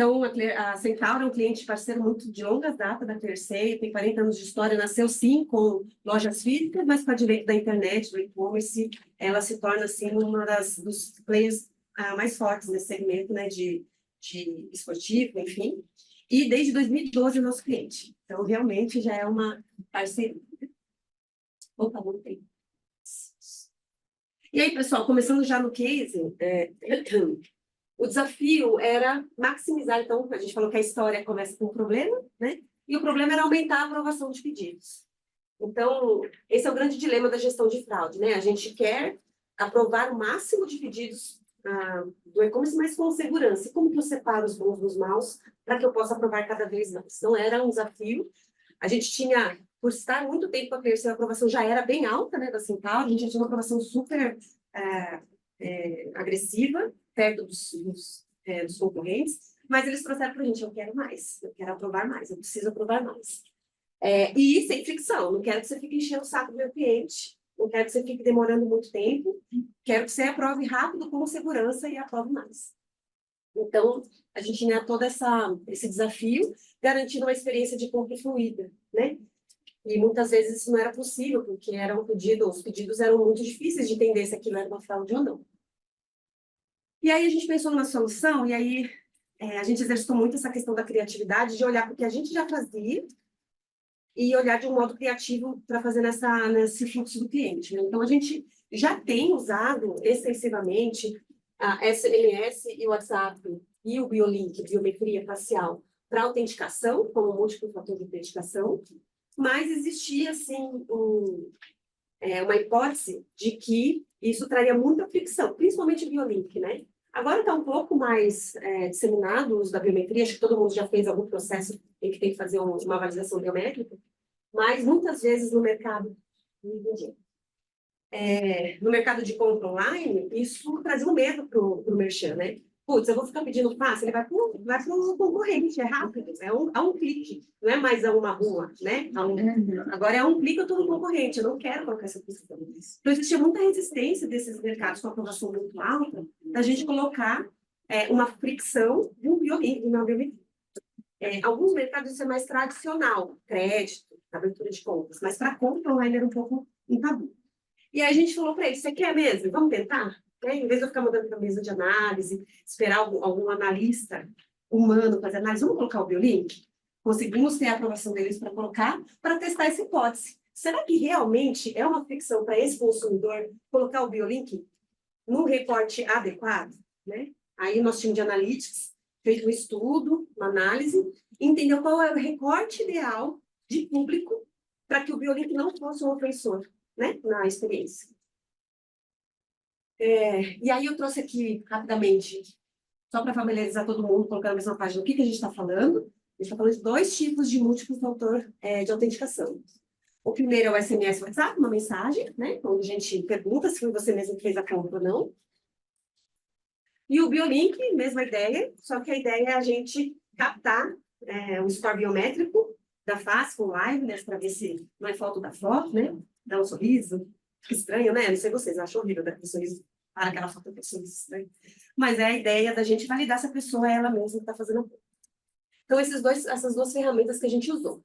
Então, a Centauro é um cliente parceiro muito de longa data da Clearseio, tem 40 anos de história, nasceu sim com lojas físicas, mas com o advento da internet, do e-commerce, ela se torna assim dos players mais fortes nesse segmento, né, de esportivo, enfim. E desde 2012 é nosso cliente. Então, realmente já é uma parceria. Opa, não tem. E aí, pessoal, começando já no case, o desafio era maximizar, então, a gente falou que a história começa com um problema, né? E o problema era aumentar a aprovação de pedidos. Então, esse é o grande dilema da gestão de fraude, né? A gente quer aprovar o máximo de pedidos do e-commerce, mas com segurança. E como que eu separo os bons dos maus para que eu possa aprovar cada vez mais? Então, era um desafio. A gente tinha, por estar muito tempo com a Clearseio, a aprovação já era bem alta, né, da Centauro, a gente já tinha uma aprovação super agressiva, perto dos concorrentes, mas eles trouxeram para a gente, eu quero mais, eu quero aprovar mais, eu preciso aprovar mais. E sem fricção, não quero que você fique enchendo o saco do meu cliente, não quero que você fique demorando muito tempo, quero que você aprove rápido, com segurança e aprove mais. Então, a gente tinha todo esse desafio, garantindo uma experiência de compra fluida, né? E muitas vezes isso não era possível, porque os pedidos eram muito difíceis de entender se aquilo era uma fraude ou não. E aí a gente pensou numa solução, e aí a gente exercitou muito essa questão da criatividade, de olhar para o que a gente já fazia e olhar de um modo criativo para fazer nesse fluxo do cliente, né? Então, a gente já tem usado extensivamente a SMS e o WhatsApp e o BioLink, biometria facial, para autenticação, como múltiplo fator de autenticação, mas existia, assim, uma hipótese de que isso traria muita fricção, principalmente o BioLink, né? Agora está um pouco mais disseminado o uso da biometria, acho que todo mundo já fez algum processo em que tem que fazer uma validação biométrica, mas muitas vezes no mercado de compra online, isso trazia um medo para o merchan, né? Putz, eu vou ficar pedindo fácil, ele vai para o concorrente, é rápido, a um clique, não é mais a uma rua, né? Agora é um clique, eu estou no concorrente, eu não quero colocar essa questão. Então, existia muita resistência desses mercados com aprovação muito alta, da gente colocar uma fricção de um biolink, de uma biometria. Alguns mercados isso é mais tradicional, crédito, abertura de contas, mas para compra online era um pouco um tabu. E aí a gente falou para ele, você quer mesmo? Vamos tentar? Em vez de eu ficar mandando para a mesa de análise, esperar algum analista humano fazer análise, vamos colocar o BioLink? Conseguimos ter a aprovação deles para colocar, para testar essa hipótese. Será que realmente é uma fricção para esse consumidor colocar o BioLink no reporte adequado? Né? Aí o nosso time de analytics fez um estudo, uma análise, entendeu qual é o recorte ideal de público para que o BioLink não fosse um ofensor, né, na experiência. E aí eu trouxe aqui, rapidamente, só para familiarizar todo mundo, colocar na mesma página o que a gente está falando. A gente está falando de 2 tipos de múltiplo fator de autenticação. O primeiro é o SMS WhatsApp, uma mensagem, né, onde a gente pergunta se foi você mesmo que fez a compra ou não. E o BioLink, mesma ideia, só que a ideia é a gente captar o score biométrico da face com liveness, para ver se não é foto da foto, né? Dá um sorriso. Estranho, né? Não sei vocês, eu acho horrível dar aquele sorriso. Aquela foto de sorriso estranho. Mas é a ideia da gente validar se a pessoa é ela mesma que está fazendo a compra. Então, essas 2 ferramentas que a gente usou.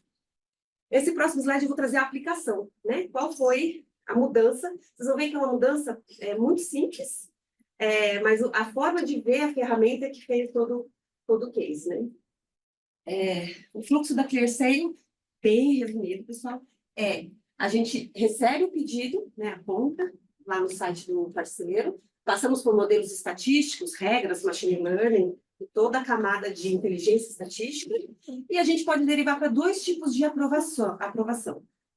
Esse próximo slide eu vou trazer a aplicação, né? Qual foi a mudança? Vocês vão ver que é uma mudança muito simples, mas a forma de ver a ferramenta é que fez todo o case, né? O fluxo da Clearseio, bem resumido, pessoal, a gente recebe o pedido, né, a conta, lá no site do parceiro, passamos por modelos estatísticos, regras, machine learning, e toda a camada de inteligência estatística, e a gente pode derivar para 2 tipos de aprovação.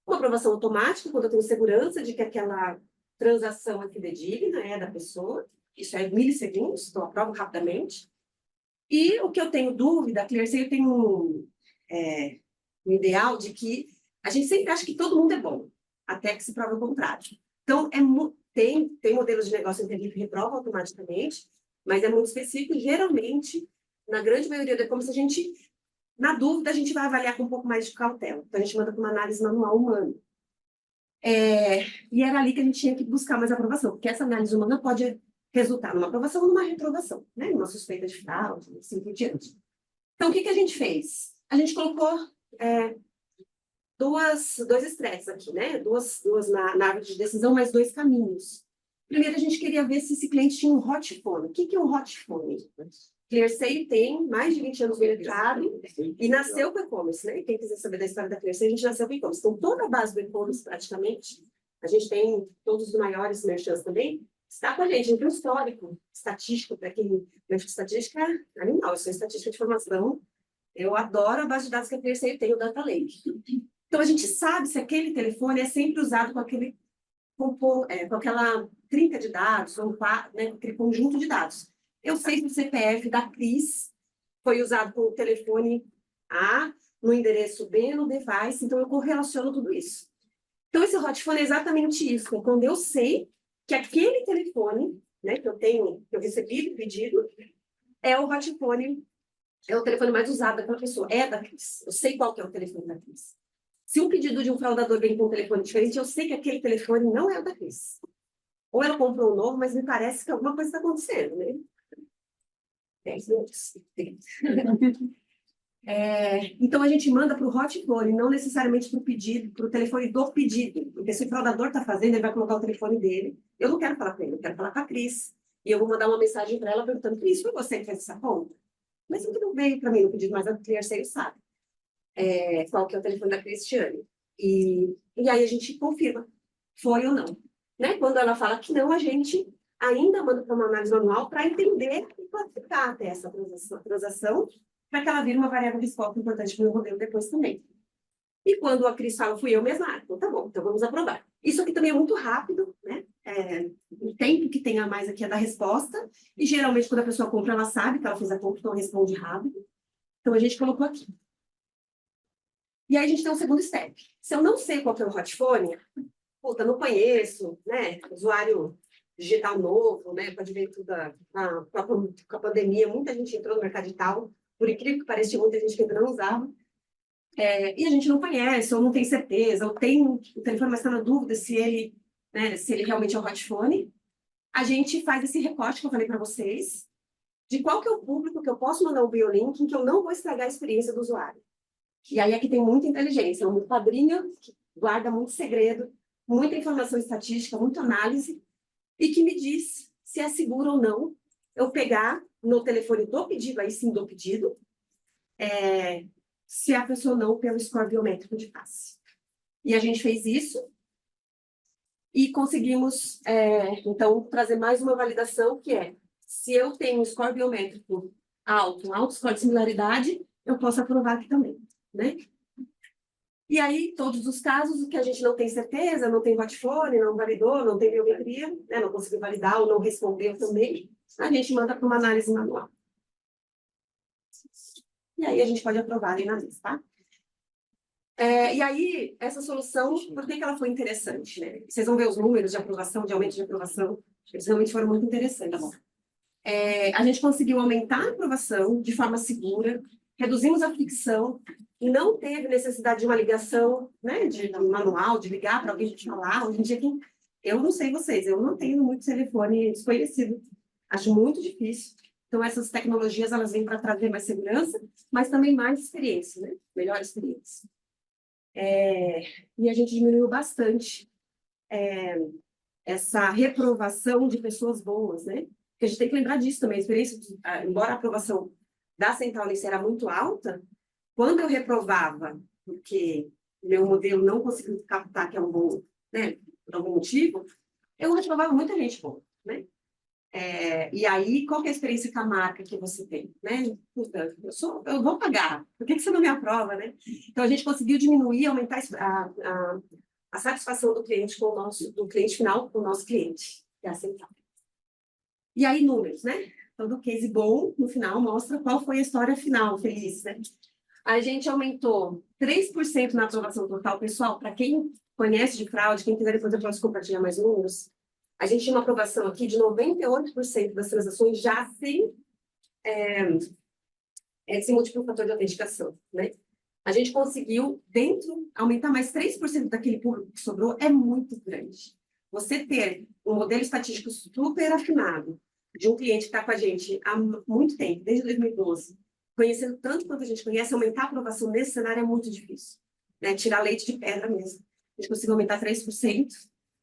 Uma aprovação automática, quando eu tenho segurança de que aquela transação é fidedigna, é da pessoa, isso é milissegundos, então eu aprovo rapidamente. E o que eu tenho dúvida, a Clearseio tem um ideal de que a gente sempre acha que todo mundo é bom, até que se prova o contrário. Então, tem modelos de negócio em que a gente reprova automaticamente, mas é muito específico, e geralmente, na grande maioria do e-commerce, na dúvida, a gente vai avaliar com um pouco mais de cautela. Então, a gente manda para uma análise manual humana. E era ali que a gente tinha que buscar mais aprovação, porque essa análise humana pode resultar numa aprovação ou numa reprovação, né? Numa suspeita de fraude, assim por diante. Então, o que a gente fez? A gente colocou dois estresses aqui, né? Duas na árvore de decisão, mais dois caminhos. Primeiro, a gente queria ver se esse cliente tinha um hot phone. O que é um hot phone? ClearSale tem mais de 20 anos no mercado e nasceu com e-commerce, né? E quem quiser saber da história da ClearSale, a gente nasceu com e-commerce. Então, toda a base do e-commerce, praticamente, a gente tem todos os maiores merchants também, está com a gente. Então, histórico, estatístico, para quem mexe com estatística, é animal. Eu sou estatística de formação. Eu adoro a base de dados que a ClearSale tem, o Data Lake. Então, a gente sabe se aquele telefone é sempre usado com aquela trinca de dados, ou né, aquele conjunto de dados. Eu sei que o CPF da Cris foi usado com o telefone A, no endereço B, no device, então eu correlaciono tudo isso. Então, esse hot phone é exatamente isso, é quando eu sei que aquele telefone, né, que eu recebi do pedido, é o hot phone, é o telefone mais usado daquela pessoa, é da Cris. Eu sei qual que é o telefone da Cris. Se um pedido de um fraudador vem com um telefone diferente, eu sei que aquele telefone não é o da Cris. Ou ela comprou um novo, mas me parece que alguma coisa está acontecendo, né? 10 minutos. Então, a gente manda para o hot phone, não necessariamente para o pedido, para o telefone do pedido. Porque se o fraudador está fazendo, ele vai colocar o telefone dele. Eu não quero falar com ele, eu quero falar com a Cris. E eu vou mandar uma mensagem para ela perguntando: Cris, foi você que fez essa conta? Mas o que não veio para mim no pedido, mas a ClearSale sabe qual que é o telefone da Cristiane. E aí a gente confirma, foi ou não. Né? Quando ela fala que não, a gente ainda manda para uma análise manual para entender e classificar até essa transação, para que ela vire uma variável de escopo importante para o meu modelo depois também. E quando a Cris fala, fui eu mesma, então tá bom, então vamos aprovar. Isso aqui também é muito rápido, né? O tempo que tem a mais aqui é da resposta, e geralmente quando a pessoa compra, ela sabe que ela fez a compra, então responde rápido. Então a gente colocou aqui. E aí a gente tem um segundo step. Se eu não sei qual que é o hot phone, puta, não conheço, né? Usuário digital novo, né? Com o advento com a pandemia, muita gente entrou no mercado digital, por incrível que pareça, tinha muita gente que ainda não usava. E a gente não conhece, ou não tem certeza, ou tem o telefone, mas está na dúvida se ele realmente é o hot phone. A gente faz esse recorte que eu falei para vocês, de qual que é o público que eu posso mandar um biolink, em que eu não vou estragar a experiência do usuário. E aí aqui tem muita inteligência, um padrinho que guarda muito segredo, muita informação estatística, muita análise, e que me diz se é seguro ou não eu pegar no telefone do pedido, aí sim do pedido, se a pessoa não pelo score biométrico de face. E a gente fez isso e conseguimos, então, trazer mais uma validação, que é, se eu tenho um score biométrico alto, um alto score de similaridade, eu posso aprovar aqui também, né? E aí, todos os casos que a gente não tem certeza, não tem hot phone, não validou, não tem biometria, né, não conseguiu validar ou não respondeu também, a gente manda para uma análise manual. E aí a gente pode aprovar ali na mesa, tá? E aí, essa solução, por que ela foi interessante, né? Vocês vão ver os números de aprovação, de aumento de aprovação, eles realmente foram muito interessantes. A gente conseguiu aumentar a aprovação de forma segura, reduzimos a fricção, e não teve necessidade de uma ligação, né, de manual, de ligar para alguém te falar. Hoje em dia, eu não sei vocês, eu não tenho muito telefone desconhecido. Acho muito difícil. Então, essas tecnologias, elas vêm para trazer mais segurança, mas também mais experiência, né? Melhor experiência. E a gente diminuiu bastante essa reprovação de pessoas boas, né? Porque a gente tem que lembrar disso também. A experiência, embora a aprovação da Central era muito alta, quando eu reprovava, porque meu modelo não conseguiu captar que é um bom, né, por algum motivo, eu reprovava muita gente boa, né? E aí, qual que é a experiência com a marca que você tem, né? Puta, eu vou pagar, por que você não me aprova, né? Então, a gente conseguiu diminuir, aumentar a satisfação do cliente do cliente final com o nosso cliente, que é a Central. E aí, números, né? Todo case bom, no final, mostra qual foi a história final, feliz, né? A gente aumentou 3% na aprovação total. Pessoal, para quem conhece de fraude, quem quiser depois eu posso compartilhar mais números, a gente tinha uma aprovação aqui de 98% das transações já sem múltiplo fator de autenticação, né? A gente conseguiu, aumentar mais 3% daquele público que sobrou, é muito grande. Você ter um modelo estatístico super afinado de um cliente que está com a gente há muito tempo, desde 2012, conhecendo tanto quanto a gente conhece, aumentar a aprovação nesse cenário é muito difícil, né? Tirar leite de pedra mesmo. A gente conseguiu aumentar 3%.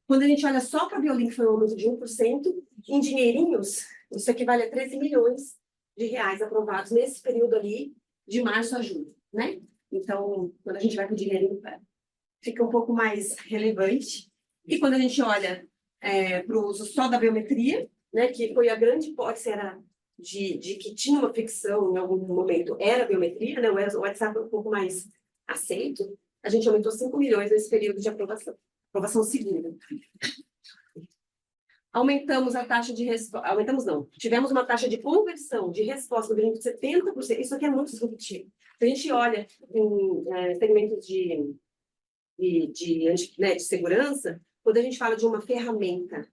Quando a gente olha só para a Biolink, foi um aumento de 1%. Em dinheirinhos, isso equivale a 13 milhões de reais aprovados nesse período ali, de março a julho, né? Então, quando a gente vai com o dinheirinho, fica um pouco mais relevante. E quando a gente olha para o uso só da biometria, né, que foi a grande hipótese era de que tinha uma fricção em algum momento, era a biometria, né, o WhatsApp é um pouco mais aceito, a gente aumentou 5 milhões nesse período de aprovação segura. Aumentamos a taxa de resposta, aumentamos não, tivemos uma taxa de conversão de resposta do Biolink de 70%, isso aqui é muito disruptivo. Se a gente olha em segmentos de segurança, quando a gente fala de uma ferramenta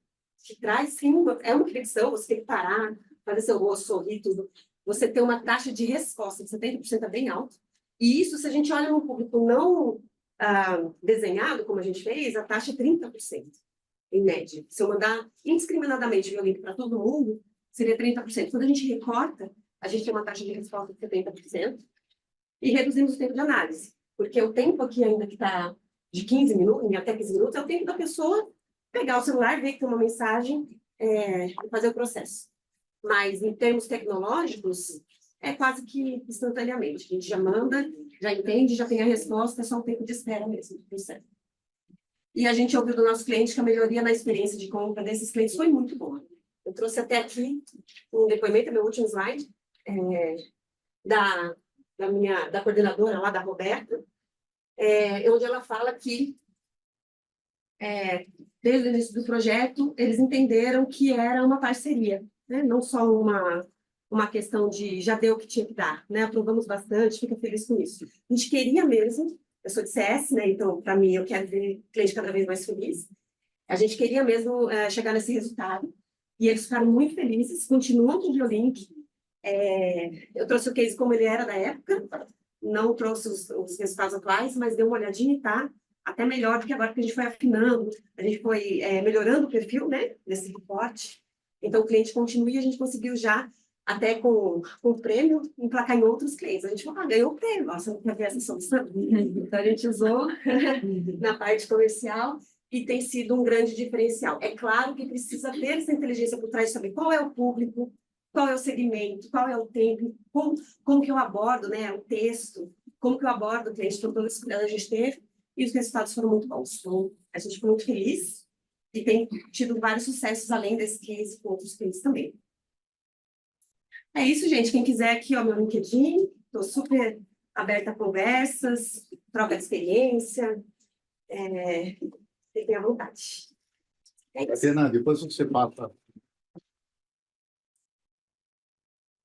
que traz, sim, é uma fricção, você tem que parar, fazer seu rosto, sorrir, tudo. Você tem uma taxa de resposta de 70% é bem alto. E isso, se a gente olha no público não desenhado, como a gente fez, a taxa é 30%, em média. Se eu mandar indiscriminadamente o link para todo mundo, seria 30%. Quando a gente recorta, a gente tem uma taxa de resposta de 70% e reduzimos o tempo de análise. Porque o tempo aqui ainda que está de 15 minutos, até 15 minutos, é o tempo da pessoa pegar o celular, ver que tem uma mensagem e fazer o processo. Mas, em termos tecnológicos, é quase que instantaneamente. A gente já manda, já entende, já tem a resposta, é só um tempo de espera mesmo do processo. E a gente ouviu do nosso cliente que a melhoria na experiência de compra desses clientes foi muito boa. Eu trouxe até aqui um depoimento, meu último slide, da coordenadora lá, da Roberta, onde ela fala que, desde o início do projeto, eles entenderam que era uma parceria, né? Não só uma questão de já deu o que tinha que dar, né? Aprovamos bastante, fica feliz com isso. A gente queria mesmo, eu sou de CS, né? Então, para mim, eu quero ver o cliente cada vez mais feliz. A gente queria mesmo chegar nesse resultado, e eles ficaram muito felizes, continuam com o Biolink. Eu trouxe o case como ele era da época, não trouxe os resultados atuais, mas deu uma olhadinha e tá até melhor do que agora que a gente foi afinando, a gente foi melhorando o perfil, né, desse reporte. Então, o cliente continua e a gente conseguiu já, até com o prêmio, emplacar em outros clientes. A gente falou, ganhou o prêmio, nossa, não quer ver essa solução. Então, a gente usou na parte comercial e tem sido um grande diferencial. É claro que precisa ter essa inteligência por trás de saber qual é o público, qual é o segmento, qual é o tempo, como que eu abordo, né, o texto, como que eu abordo o cliente, então, toda essa cuidado a gente teve, e os resultados foram muito bons. Então, a gente ficou muito feliz e tem tido vários sucessos além desse case com outros clientes também. É isso, gente. Quem quiser aqui, ó, meu LinkedIn, estou super aberta a conversas, troca de experiência, fiquem à vontade. Tatiana, depois você passa.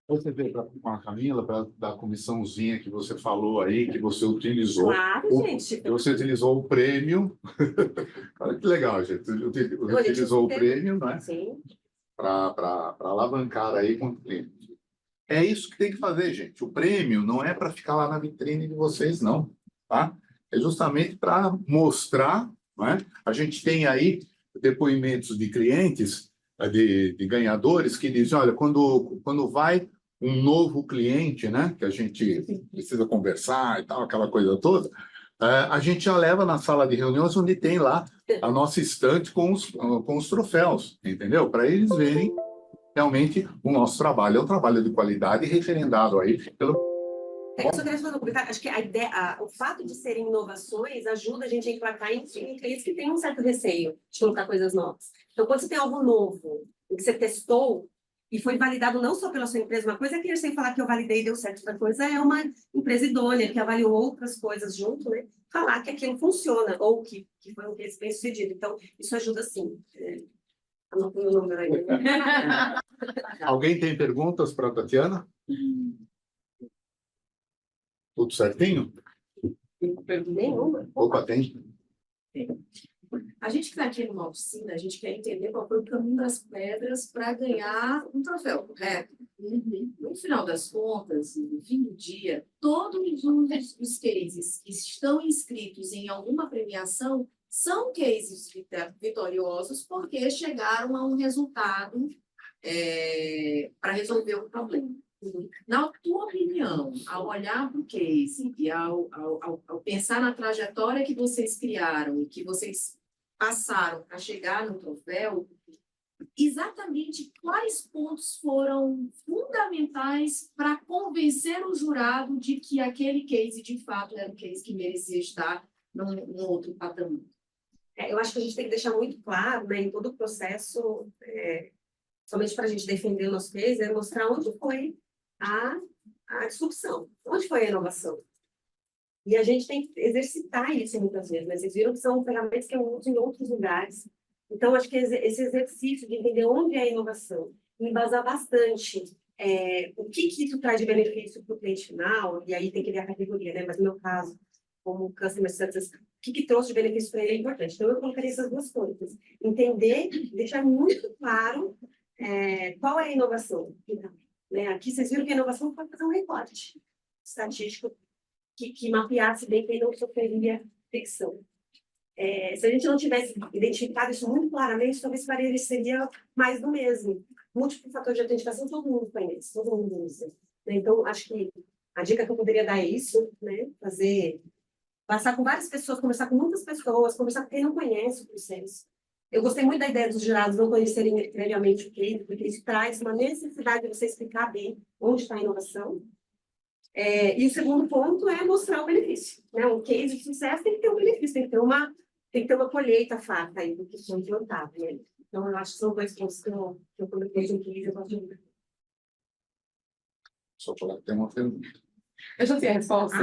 Você veio com a Camila da comissãozinha que você falou aí, que você utilizou. Claro, gente. Você utilizou o prêmio. Olha que legal, gente. Utilizou o prêmio, né? Sim. Para alavancar aí com o cliente. É isso que tem que fazer, gente. O prêmio não é para ficar lá na vitrine de vocês, não. Tá? É justamente para mostrar, né? A gente tem aí depoimentos de clientes, de ganhadores, que dizem, olha, quando vai um novo cliente, né, que a gente precisa conversar e tal, aquela coisa toda, a gente já leva na sala de reuniões onde tem lá a nossa estante com os troféus, entendeu? Para eles verem realmente o nosso trabalho. É um trabalho de qualidade referendado aí pelo... Eu só queria fazer um comentário. Acho que o fato de serem inovações ajuda a gente a emplacar em clientes que têm um certo receio de colocar coisas novas. Então, quando você tem algo novo, que você testou e foi validado não só pela sua empresa, uma coisa é que sem falar que eu validei e deu certo, outra coisa é uma empresa idônea que avaliou outras coisas junto, né? Falar que aquilo funciona ou que foi um case bem sucedido. Então, isso ajuda sim. Anota o meu número aí. Alguém tem perguntas para a Tatiana? Tudo certinho? Nenhuma. Opa, tem. A gente que está aqui numa oficina, a gente quer entender qual foi o caminho das pedras para ganhar um troféu, correto? No final das contas, no fim do dia, todos os cases que estão inscritos em alguma premiação são cases vitoriosos porque chegaram a um resultado para resolver o problema. Na tua opinião, ao olhar para o case e ao pensar na trajetória que vocês criaram e que vocês passaram para chegar no troféu, exatamente quais pontos foram fundamentais para convencer o jurado de que aquele case, de fato, era um case que merecia estar num outro patamar? Eu acho que a gente tem que deixar muito claro, né, em todo o processo, somente para a gente defender o nosso case, é mostrar onde foi a disrupção, onde foi a inovação. E a gente tem que exercitar isso muitas vezes, mas vocês viram que são ferramentas que eu uso em outros lugares. Então, acho que esse exercício de entender onde é a inovação, embasar bastante o que isso traz de benefício para o cliente final, e aí tem que ver a categoria, né? Mas no meu caso, como Customer Success, o que trouxe de benefício para ele é importante. Então, eu colocaria essas duas coisas. Entender, deixar muito claro qual é a inovação. Né? Aqui vocês viram que a inovação foi fazer um recorte estatístico que mapeasse bem quem não sofreria fricção. Se a gente não tivesse identificado isso muito claramente, talvez pareceria mais do mesmo. Múltiplo fator de autenticação, todo mundo conhece, todo mundo usa. Né? Então, acho que a dica que eu poderia dar é isso, né? Passar com várias pessoas, conversar com muitas pessoas, conversar com quem não conhece o processo. Eu gostei muito da ideia dos jurados não conhecerem previamente o case, porque isso traz uma necessidade de você explicar bem onde está a inovação. E o segundo ponto é mostrar o benefício. Né? Um case de sucesso tem que ter um benefício, tem que ter uma colheita farta aí do que foi implantado. Né? Então, eu acho que são dois pontos que eu coloquei no case. Eu gosto de... Só para ter uma pergunta. Eu já sei a resposta.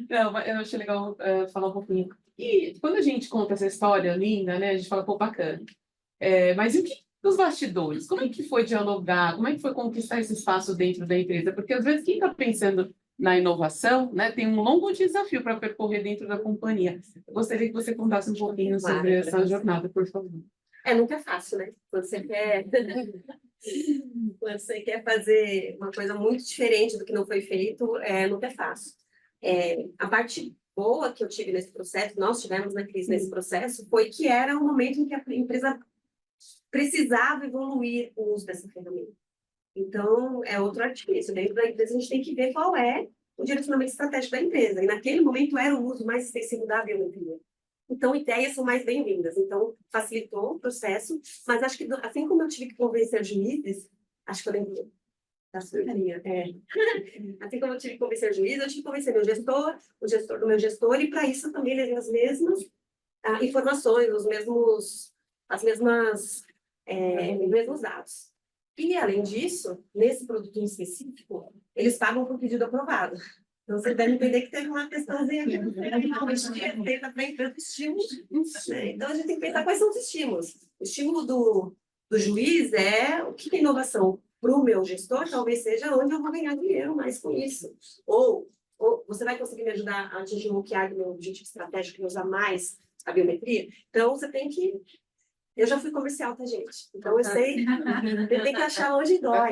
Não, eu achei legal falar um pouquinho. E quando a gente conta essa história linda, né, a gente fala, pô, bacana. Mas e o que dos bastidores? Como é que foi dialogar? Como é que foi conquistar esse espaço dentro da empresa? Porque, às vezes, quem está pensando na inovação, né, tem um longo desafio para percorrer dentro da companhia. Eu gostaria que você contasse um pouquinho sobre essa jornada, por favor. Nunca é fácil, né? Quando você quer fazer uma coisa muito diferente do que não foi feito, nunca é fácil. A parte boa que eu tive nesse processo, nós tivemos na crise nesse processo, foi que era um momento em que a empresa precisava evoluir o uso dessa ferramenta. Então, é outro artifício. Dentro da empresa, a gente tem que ver qual é o direcionamento estratégico da empresa. E, naquele momento, era o uso mais extensivo da biometria. Então, ideias são mais bem-vindas. Então, facilitou o processo. Mas acho que, assim como eu tive que convencer juízes, acho que eu lembro da sua carinha. Assim como eu tive que convencer juízes, eu tive que convencer meu gestor, o gestor do meu gestor, e, para isso, também levei as mesmas informações, os mesmos dados. E, além disso, nesse produto em específico, eles pagam por pedido aprovado. Então, você deve entender que teve uma questãozinha aqui. Feita para a empresa estímulos. Então, a gente tem que pensar quais são os estímulos. O estímulo do juiz é o que é inovação para o meu gestor, talvez seja onde eu vou ganhar dinheiro mais com isso. Ou você vai conseguir me ajudar a atingir o que é o meu objetivo estratégico e usar mais a biometria? Então, você tem que... Eu já fui comercial, tá, gente? Então, eu sei. Você tem que achar onde dói. A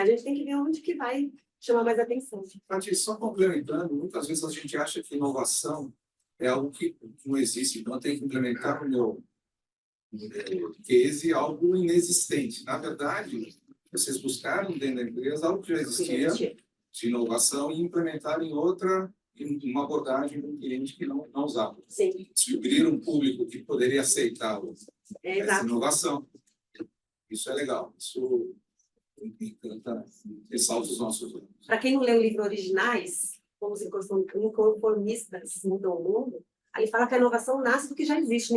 gente tem que ver onde que vai chamar mais atenção. Tati, só complementando, muitas vezes a gente acha que inovação é algo que não existe, então tem que implementar no meu case algo inexistente. Na verdade, vocês buscaram dentro da empresa algo que já existia de inovação e implementaram em uma abordagem do cliente que não usava. Sim. Descobrir um público que poderia aceitar essa inovação. Isso é legal. Isso encanta, ressalta os nossos olhos. Para quem não leu o livro Originais, como os inconformistas mudam o mundo, aí fala que a inovação nasce do que já existe.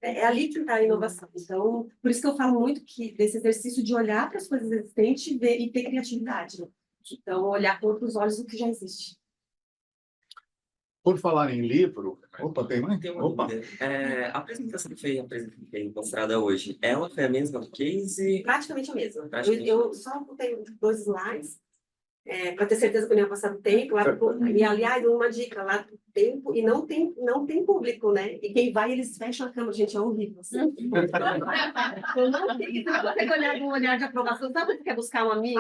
É ali que está a inovação. Então, por isso que eu falo muito desse exercício de olhar para as coisas existentes e ter criatividade. Né? Então, olhar com outros olhos o que já existe. Por falar em livro... Opa, tem mais? Tem uma Opa. dúvida. A apresentação que foi mostrada hoje, ela foi a mesma do case? Praticamente a mesma. Praticamente. Eu só botei 2 slides para ter certeza que eu não ia passar do tempo. E, aliás, uma dica, lá do tempo, e não tem público, né? E quem vai, eles fecham a câmera, gente, é horrível. Assim. Eu não tenho, você tem que olhar com um olhar de aprovação. Sabe quando você quer buscar um amigo?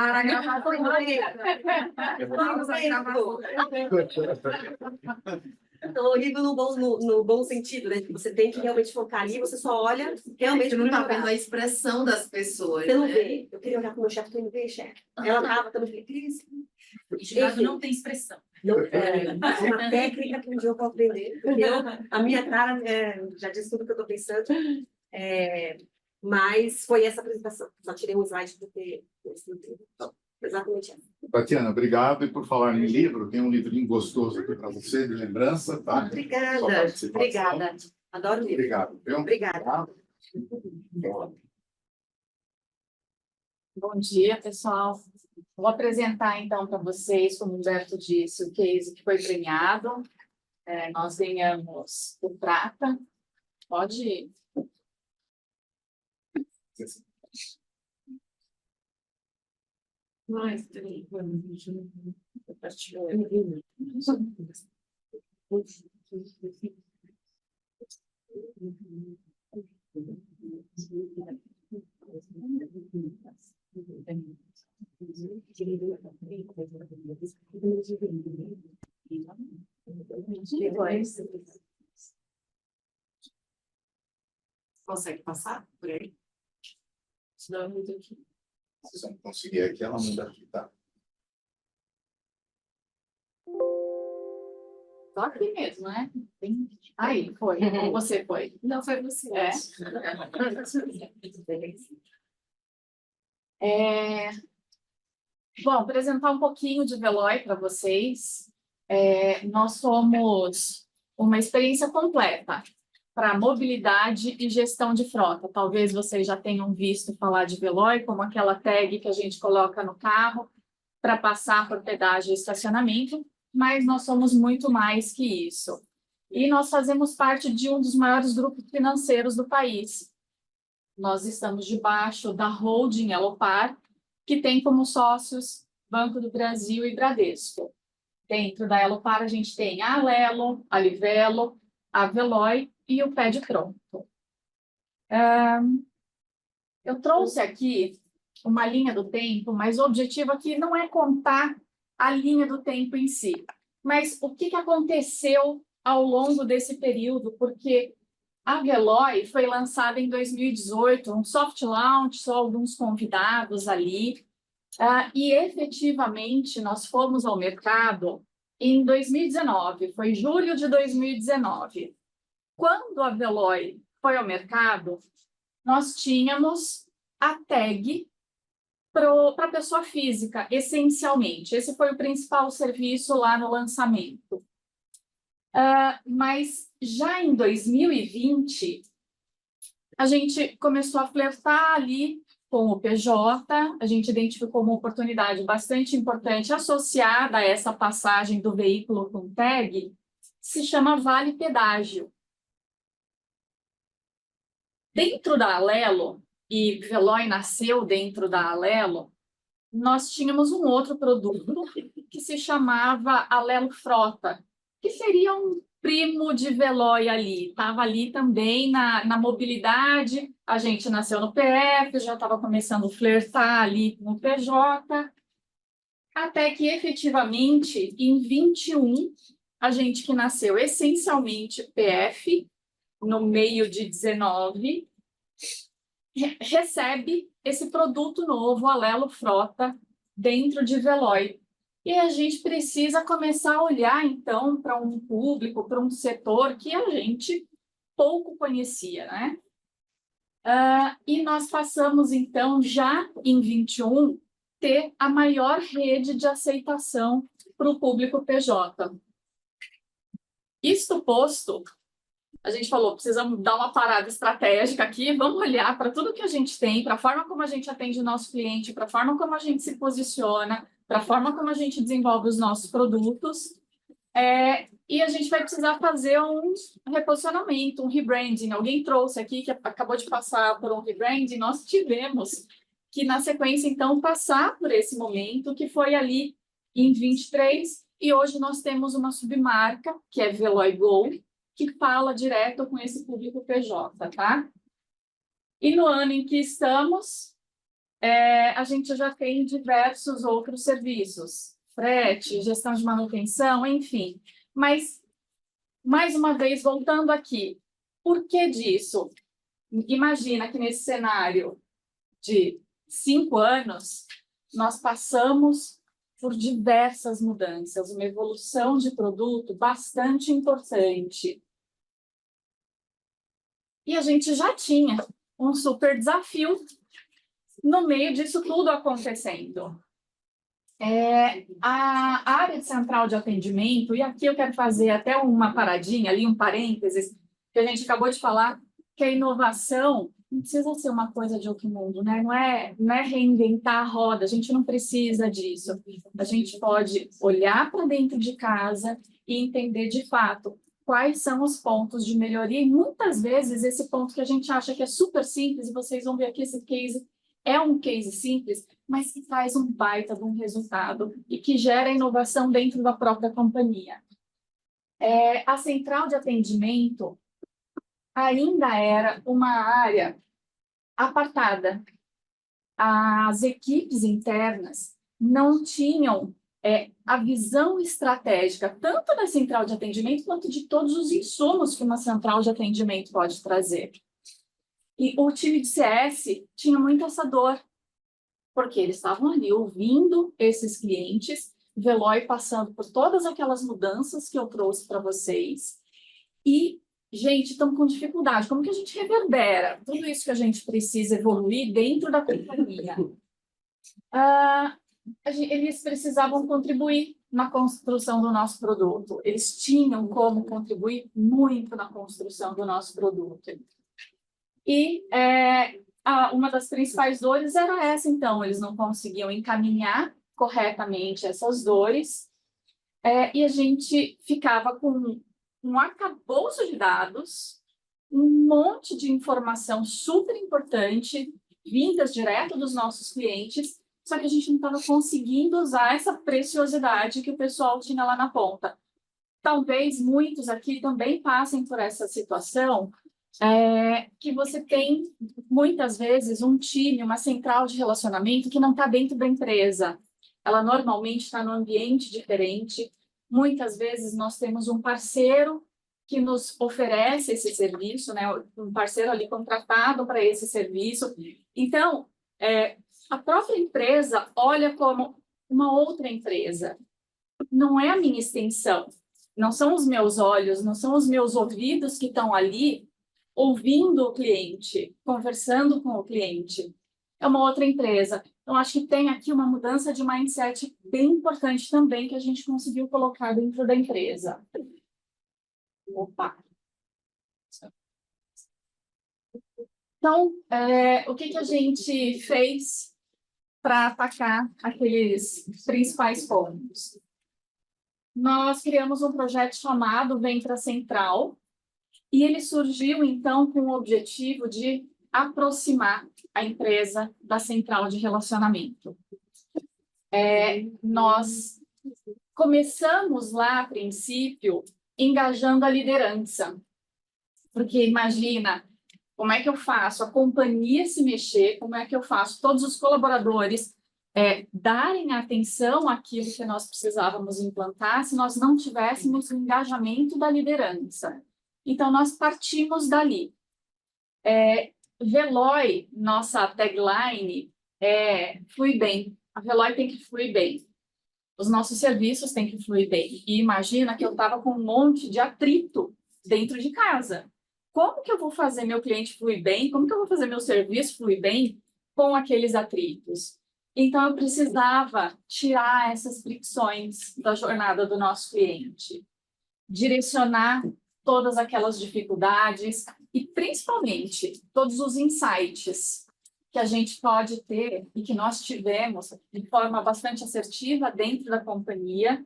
Então, horrível no bom sentido, né? Você tem que realmente focar ali, você só olha realmente Você não pro tá vendo melhorar. a expressão das pessoas, Você não né? vê. Eu queria olhar pro meu chefe, tô indo ver, chefe. Ela tava também, falei, Cris, Jurado não tem expressão. não, é uma técnica que um dia eu vou aprender, porque a minha cara já diz tudo que eu tô pensando. Mas foi essa apresentação. Só tirei um slide para ter esse tempo. Exatamente essa. Tatiana, obrigado. E por falar em livro, tem um livrinho gostoso aqui para você, de lembrança, tá? Sua Obrigada. participação. Obrigada. Adoro livro. Obrigado, viu? Obrigada. Bom dia, pessoal. Vou apresentar, então, para vocês, como o Humberto disse, o case que foi premiado. Nós ganhamos o prata. Pode ir. Mas, consegue passar por aí? Senão eu mudo aqui. Se você não conseguir aqui, ela muda aqui, tá? Só aqui mesmo, né? Aí, foi. Como você foi? Não, foi você. Bom, apresentar um pouquinho de Veloy para vocês. Nós somos uma experiência completa para mobilidade e gestão de frota. Talvez vocês já tenham visto falar de Veloy como aquela tag que a gente coloca no carro para passar por pedágio e estacionamento, mas nós somos muito mais que isso. E nós fazemos parte de um dos maiores grupos financeiros do país. Nós estamos debaixo da holding Elopar, que tem como sócios Banco do Brasil e Bradesco. Dentro da Elopar, a gente tem a Alelo, a Livelo, a Veloy e o Pé de Pronto. Eu trouxe aqui uma linha do tempo, mas o objetivo aqui não é contar a linha do tempo em si, mas o que aconteceu ao longo desse período, porque a Veloy foi lançada em 2018, um soft launch, só alguns convidados ali, e efetivamente nós fomos ao mercado em 2019, foi julho de 2019. Quando a Veloy foi ao mercado, nós tínhamos a tag para a pessoa física, essencialmente. Esse foi o principal serviço lá no lançamento. Mas já em 2020, a gente começou a flertar ali com o PJ, a gente identificou uma oportunidade bastante importante associada a essa passagem do veículo com tag, se chama Vale Pedágio. Dentro da Alelo, e Veloy nasceu dentro da Alelo, nós tínhamos um outro produto que se chamava Alelo Frota, que seria um primo de Veloy ali, estava ali também na mobilidade, a gente nasceu no PF, já estava começando a flertar ali com o PJ, até que efetivamente, em 21, a gente que nasceu essencialmente PF, no meio de 19, recebe esse produto novo, Alelo Frota, dentro de Veloy. E a gente precisa começar a olhar, então, para um público, para um setor que a gente pouco conhecia, né? E nós passamos, então, já em 21, ter a maior rede de aceitação para o público PJ. Isto posto, a gente falou, precisamos dar uma parada estratégica aqui, vamos olhar para tudo que a gente tem, para a forma como a gente atende o nosso cliente, para a forma como a gente se posiciona, para a forma como a gente desenvolve os nossos produtos, e a gente vai precisar fazer um reposicionamento, um rebranding. Alguém trouxe aqui, que acabou de passar por um rebranding, nós tivemos que, na sequência, então, passar por esse momento, que foi ali em 23, e hoje nós temos uma submarca, que é Veloy Go, que fala direto com esse público PJ, tá? E no ano em que estamos, a gente já tem diversos outros serviços, frete, gestão de manutenção, enfim. Mas mais uma vez, voltando aqui, por que disso? Imagina que nesse cenário de 5 anos, nós passamos por diversas mudanças, uma evolução de produto bastante importante. E a gente já tinha um super desafio no meio disso tudo acontecendo. A área central de atendimento, e aqui eu quero fazer até uma paradinha ali, um parênteses, que a gente acabou de falar, que a inovação não precisa ser uma coisa de outro mundo, né? Não é reinventar a roda, a gente não precisa disso. A gente pode olhar para dentro de casa e entender de fato quais são os pontos de melhoria, e muitas vezes esse ponto que a gente acha que é super simples, e vocês vão ver aqui esse case, é um case simples, mas que traz um baita de um resultado e que gera inovação dentro da própria companhia. A central de atendimento ainda era uma área apartada. As equipes internas não tinham a visão estratégica, tanto da central de atendimento, quanto de todos os insumos que uma central de atendimento pode trazer. E o time de CS tinha muito essa dor, porque eles estavam ali ouvindo esses clientes, Veloy passando por todas aquelas mudanças que eu trouxe para vocês. E, gente, estamos com dificuldade. Como que a gente reverbera tudo isso que a gente precisa evoluir dentro da companhia? Eles precisavam contribuir na construção do nosso produto. Eles tinham como contribuir muito na construção do nosso produto. E uma das principais dores era essa, então, eles não conseguiam encaminhar corretamente essas dores, e a gente ficava com um arcabouço de dados, um monte de informação super importante, vindas direto dos nossos clientes, só que a gente não estava conseguindo usar essa preciosidade que o pessoal tinha lá na ponta. Talvez muitos aqui também passem por essa situação, que você tem, muitas vezes, um time, uma central de relacionamento que não está dentro da empresa. Ela normalmente está num ambiente diferente. Muitas vezes nós temos um parceiro que nos oferece esse serviço, né? Um parceiro ali contratado para esse serviço. Então, a própria empresa olha como uma outra empresa. Não é a minha extensão. Não são os meus olhos, não são os meus ouvidos que estão ali ouvindo o cliente, conversando com o cliente. É uma outra empresa. Então, acho que tem aqui uma mudança de mindset bem importante também que a gente conseguiu colocar dentro da empresa. Opa! Então, o que a gente fez para atacar aqueles principais pontos? Nós criamos um projeto chamado Vem Pra Central, e ele surgiu, então, com o objetivo de aproximar a empresa da central de relacionamento. Nós começamos lá, a princípio, engajando a liderança. Porque imagina, como é que eu faço a companhia se mexer, como é que eu faço todos os colaboradores darem atenção àquilo que nós precisávamos implantar se nós não tivéssemos o engajamento da liderança. Então, nós partimos dali. Veloy, nossa tagline, flui bem. A Veloy tem que fluir bem. Os nossos serviços têm que fluir bem. E imagina que eu estava com um monte de atrito dentro de casa. Como que eu vou fazer meu cliente fluir bem? Como que eu vou fazer meu serviço fluir bem com aqueles atritos? Então, eu precisava tirar essas fricções da jornada do nosso cliente. Direcionar todas aquelas dificuldades e, principalmente, todos os insights que a gente pode ter e que nós tivemos de forma bastante assertiva dentro da companhia.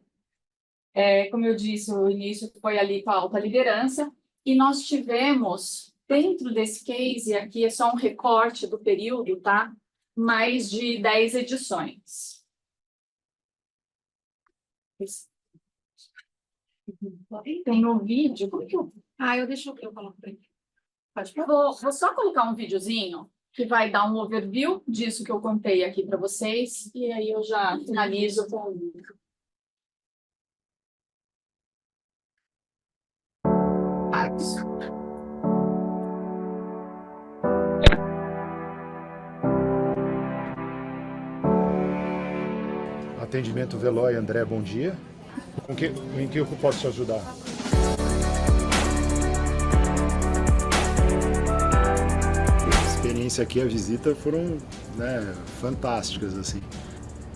Como eu disse, o início foi ali com a alta liderança, e nós tivemos, dentro desse case, aqui é só um recorte do período, tá? Mais de 10 edições. Tem um vídeo. Como que eu... eu deixo eu coloco para ele. Pode falar. Vou só colocar um videozinho que vai dar um overview disso que eu contei aqui para vocês, e aí eu já finalizo com o Atendimento Veloy, André, bom dia. Em que eu posso te ajudar? A experiência aqui, a visita foram, né, fantásticas, assim.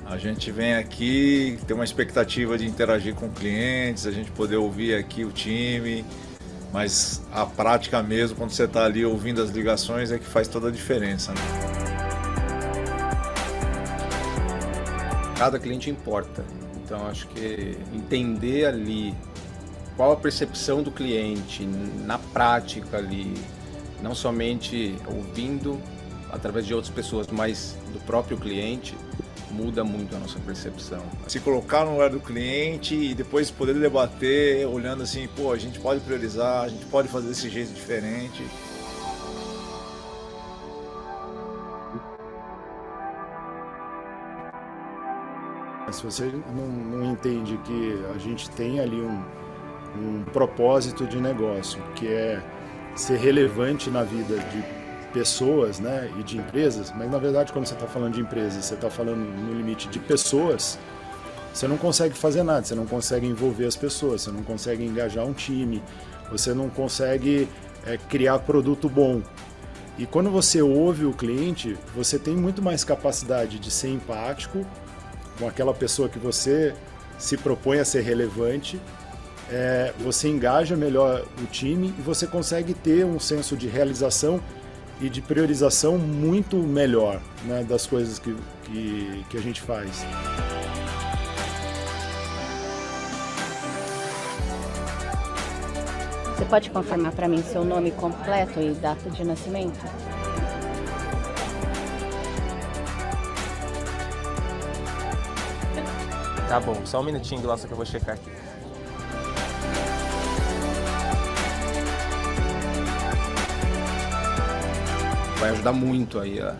A gente vem aqui, tem uma expectativa de interagir com clientes, a gente poder ouvir aqui o time, mas a prática mesmo, quando você está ali ouvindo as ligações, é que faz toda a diferença, né? Cada cliente importa, então acho que entender ali qual a percepção do cliente na prática ali, não somente ouvindo através de outras pessoas, mas do próprio cliente, muda muito a nossa percepção. Se colocar no lugar do cliente e depois poder debater, olhando assim, pô, a gente pode priorizar, a gente pode fazer desse jeito diferente. Se você não entende que a gente tem ali um propósito de negócio, que é ser relevante na vida de pessoas, né, e de empresas, mas na verdade quando você está falando de empresas, você está falando no limite de pessoas, você não consegue fazer nada, você não consegue envolver as pessoas, você não consegue engajar um time, você não consegue criar produto bom. E quando você ouve o cliente, você tem muito mais capacidade de ser empático com aquela pessoa que você se propõe a ser relevante, você engaja melhor o time e você consegue ter um senso de realização e de priorização muito melhor, né, das coisas que a gente faz. Você pode confirmar para mim seu nome completo e data de nascimento? Tá bom, só um minutinho, Glaucia, que eu vou checar aqui. Vai ajudar muito aí a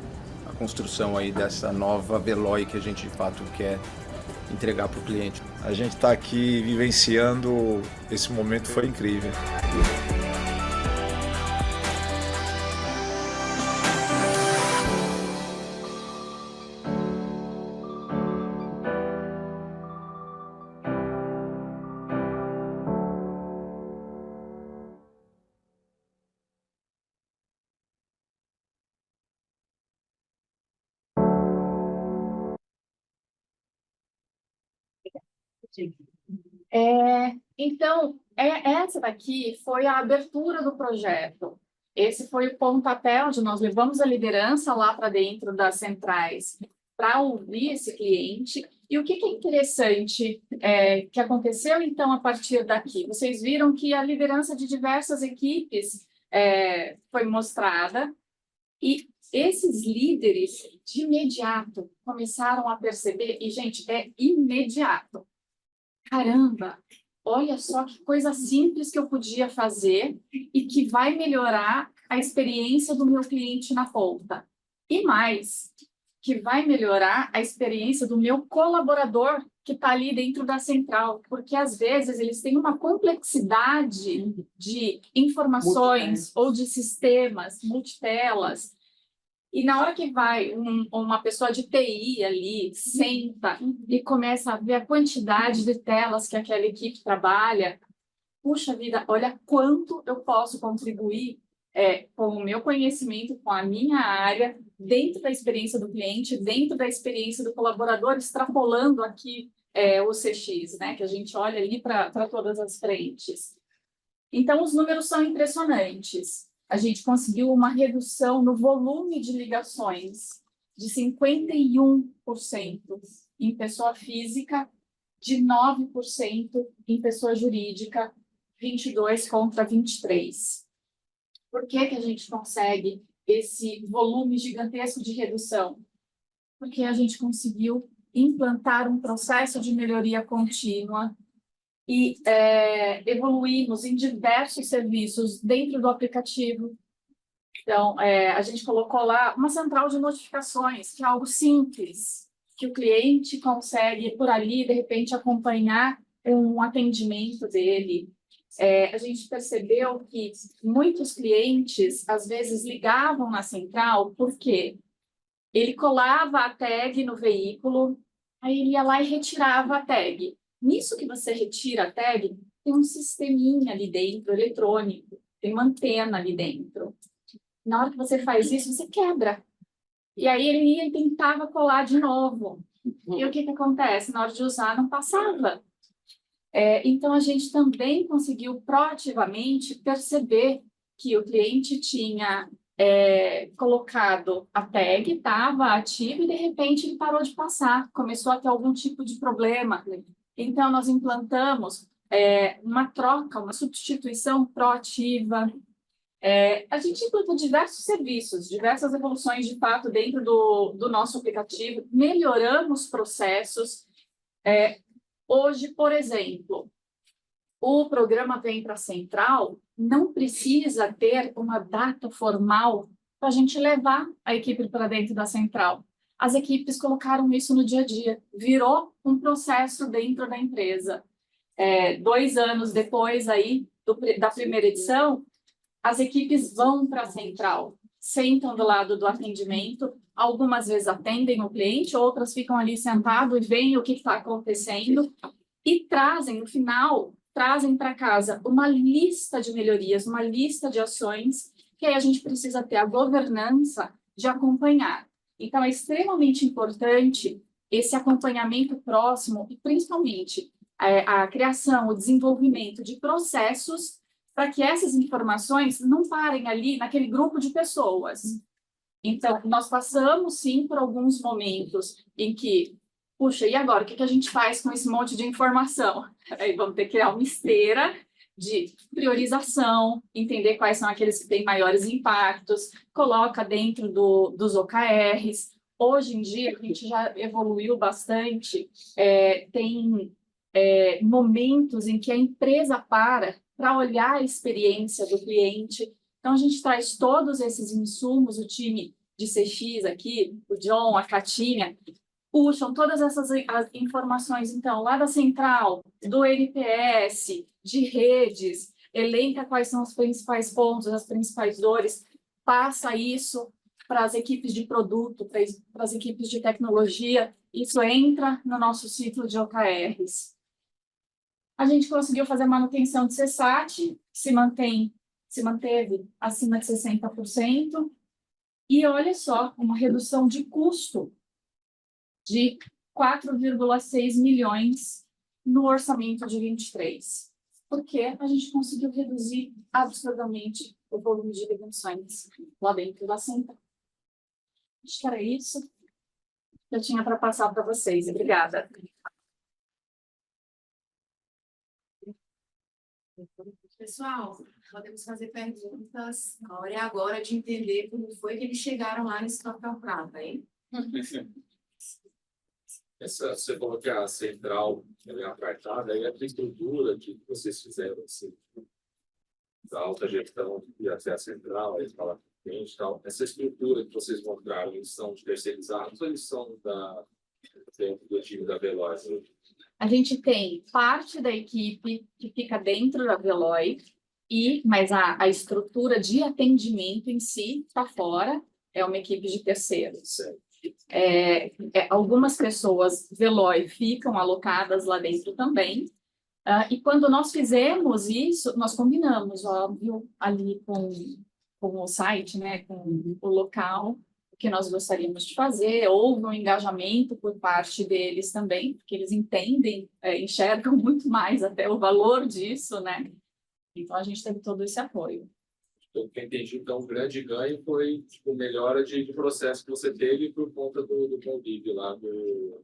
construção aí dessa nova Veloy que a gente de fato quer entregar para o cliente. A gente está aqui vivenciando esse momento, foi incrível. Então, essa daqui foi a abertura do projeto. Esse foi o pontapé onde nós levamos a liderança lá para dentro das centrais para ouvir esse cliente. E o que é interessante que aconteceu, então, a partir daqui? Vocês viram que a liderança de diversas equipes foi mostrada e esses líderes, de imediato, começaram a perceber, e, gente, é imediato. Caramba, olha só que coisa simples que eu podia fazer e que vai melhorar a experiência do meu cliente na ponta. E mais, que vai melhorar a experiência do meu colaborador que está ali dentro da central, porque às vezes eles têm uma complexidade de informações ou de sistemas, multitelas. E na hora que vai uma pessoa de TI ali, senta e começa a ver a quantidade de telas que aquela equipe trabalha, puxa vida, olha quanto eu posso contribuir com o meu conhecimento, com a minha área, dentro da experiência do cliente, dentro da experiência do colaborador, extrapolando aqui o CX, né, que a gente olha ali para todas as frentes. Então, os números são impressionantes. A gente conseguiu uma redução no volume de ligações de 51% em pessoa física, de 9% em pessoa jurídica, 22% contra 23%. Por que a gente consegue esse volume gigantesco de redução? Porque a gente conseguiu implantar um processo de melhoria contínua e evoluímos em diversos serviços dentro do aplicativo. Então, a gente colocou lá uma central de notificações, que é algo simples, que o cliente consegue, por ali, de repente, acompanhar um atendimento dele. A gente percebeu que muitos clientes, às vezes, ligavam na central porque ele colava a tag no veículo, Aí ele ia lá e retirava a tag. Nisso que você retira a tag, tem um sisteminha ali dentro, eletrônico, tem uma antena ali dentro. Na hora que você faz isso, você quebra. E aí ele ia e tentava colar de novo. E o que acontece? Na hora de usar, não passava. Então, a gente também conseguiu proativamente perceber que o cliente tinha colocado a tag, estava ativo e, de repente, ele parou de passar, começou a ter algum tipo de problema. Então, nós implantamos uma troca, uma substituição proativa. A gente implantou diversos serviços, diversas evoluções, de fato, dentro do nosso aplicativo, melhoramos processos. Hoje, por exemplo, o programa Vem para a Central não precisa ter uma data formal para a gente levar a equipe para dentro da central. As equipes colocaram isso no dia a dia, virou um processo dentro da empresa. 2 anos depois aí da primeira edição, as equipes vão para a central, sentam do lado do atendimento, algumas vezes atendem o cliente, outras ficam ali sentado e veem o que está acontecendo e trazem, no final, trazem para casa uma lista de melhorias, uma lista de ações que aí a gente precisa ter a governança de acompanhar. Então, é extremamente importante esse acompanhamento próximo e, principalmente, a criação, o desenvolvimento de processos para que essas informações não parem ali naquele grupo de pessoas. Então, nós passamos, sim, por alguns momentos em que, puxa, e agora? O que a gente faz com esse monte de informação? Aí vamos ter que criar uma esteira de priorização, entender quais são aqueles que têm maiores impactos, coloca dentro dos OKRs. Hoje em dia, a gente já evoluiu bastante, tem momentos em que a empresa para olhar a experiência do cliente. Então, a gente traz todos esses insumos, o time de CX aqui, o John, a Catinha, puxam todas essas informações, então, lá da central, do NPS, de redes, elenca quais são os principais pontos, as principais dores, passa isso para as equipes de produto, para as equipes de tecnologia, isso entra no nosso ciclo de OKRs. A gente conseguiu fazer manutenção de CSAT, se manteve acima de 60%, e olha só, uma redução de custo de 4,6 milhões no orçamento de 23, porque a gente conseguiu reduzir absurdamente o volume de demissões lá dentro da central. Acho que era isso que eu tinha para passar para vocês. Obrigada. Pessoal, podemos fazer perguntas. A hora é agora de entender como foi que eles chegaram lá nesse papel prata, hein? Você falou que a central é apartada, aí a estrutura que vocês fizeram, assim, da alta gestão e até a central, aí fala com o cliente e tal. Essa estrutura que vocês mostraram, eles são terceirizados ou eles são dentro do time da Veloz? A gente tem parte da equipe que fica dentro da Veloy, mas a estrutura de atendimento em si está fora, é uma equipe de terceiros. Algumas pessoas Veloy ficam alocadas lá dentro também, e quando nós fizemos isso, nós combinamos, óbvio, ali com o site, né, com o local, que nós gostaríamos de fazer. Houve um engajamento por parte deles também, porque eles entendem, enxergam muito mais até o valor disso, né? Então, a gente teve todo esse apoio. Então, o que eu entendi, então, o grande ganho foi tipo, melhora de processo que você teve por conta do convívio lá dos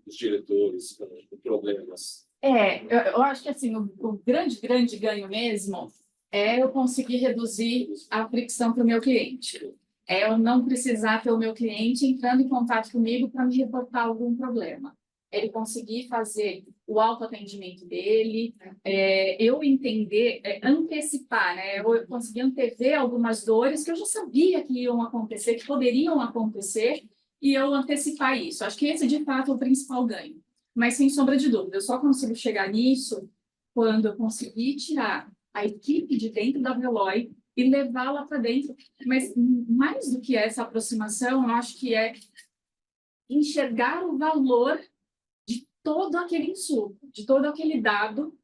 diretores com problemas. Eu acho que assim, o grande ganho mesmo é eu conseguir reduzir a fricção para o meu cliente. Eu não precisar ter o meu cliente entrando em contato comigo para me reportar algum problema. Ele conseguir fazer o autoatendimento dele, eu entender, antecipar, né? Eu conseguir antever algumas dores que eu já sabia que iam acontecer, que poderiam acontecer, e eu antecipar isso. Acho que esse, de fato, é o principal ganho. Mas, sem sombra de dúvida, eu só consigo chegar nisso quando eu conseguir tirar a equipe de dentro da Veloy e levá-la para dentro. Mas, mais do que essa aproximação, eu acho que é enxergar o valor de todo aquele insumo, de todo aquele dado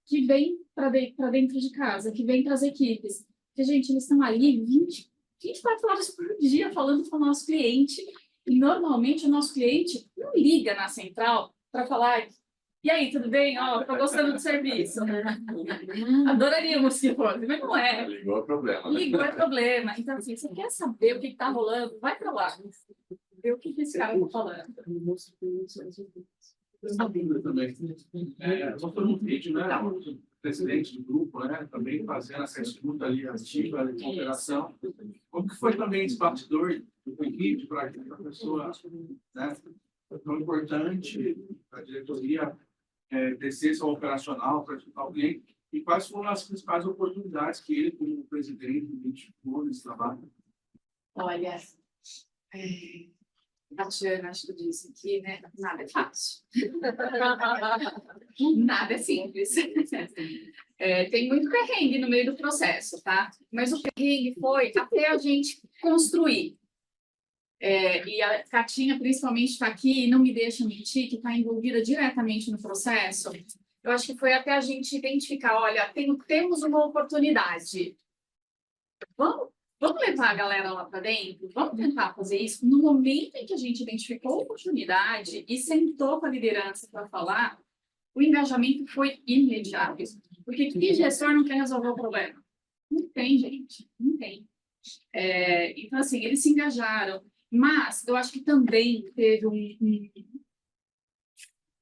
que vem para dentro de casa, que vem para as equipes. Porque, gente, eles estão ali 24 horas por dia falando com o nosso cliente, e normalmente o nosso cliente não liga na central para falar: e aí, tudo bem? Ó, tô gostando do serviço. Adoraríamos que fosse, mas não é. Ligou é problema, né? Ligou é problema. Então, assim, você quer saber o que está rolando? Vai para lá. Ver o que esse cara está falando. Uma dúvida também. Nós temos um vídeo, né? O presidente do grupo, né? Também fazendo essa escuta ali ativa, de cooperação. Como que foi também esse bastidor do equipe para a pessoa, né? Tão importante a diretoria descer esse operacional para escutar o cliente. E quais foram as principais oportunidades que ele, como presidente, identificou nesse trabalho? Olha, a Tiana, acho que disse que, né, nada é fácil. Nada é simples. Tem muito perrengue no meio do processo, tá? Mas o perrengue foi até a gente construir. E a Catinha, principalmente, está aqui e não me deixa mentir, que está envolvida diretamente no processo. Eu acho que foi até a gente identificar: olha, temos uma oportunidade. Vamos levar a galera lá para dentro? Vamos tentar fazer isso? No momento em que a gente identificou a oportunidade e sentou com a liderança para falar, o engajamento foi imediato. Porque que gestor não quer resolver o problema? Não tem, gente. Não tem. Então, assim, eles se engajaram. Mas eu acho que também teve um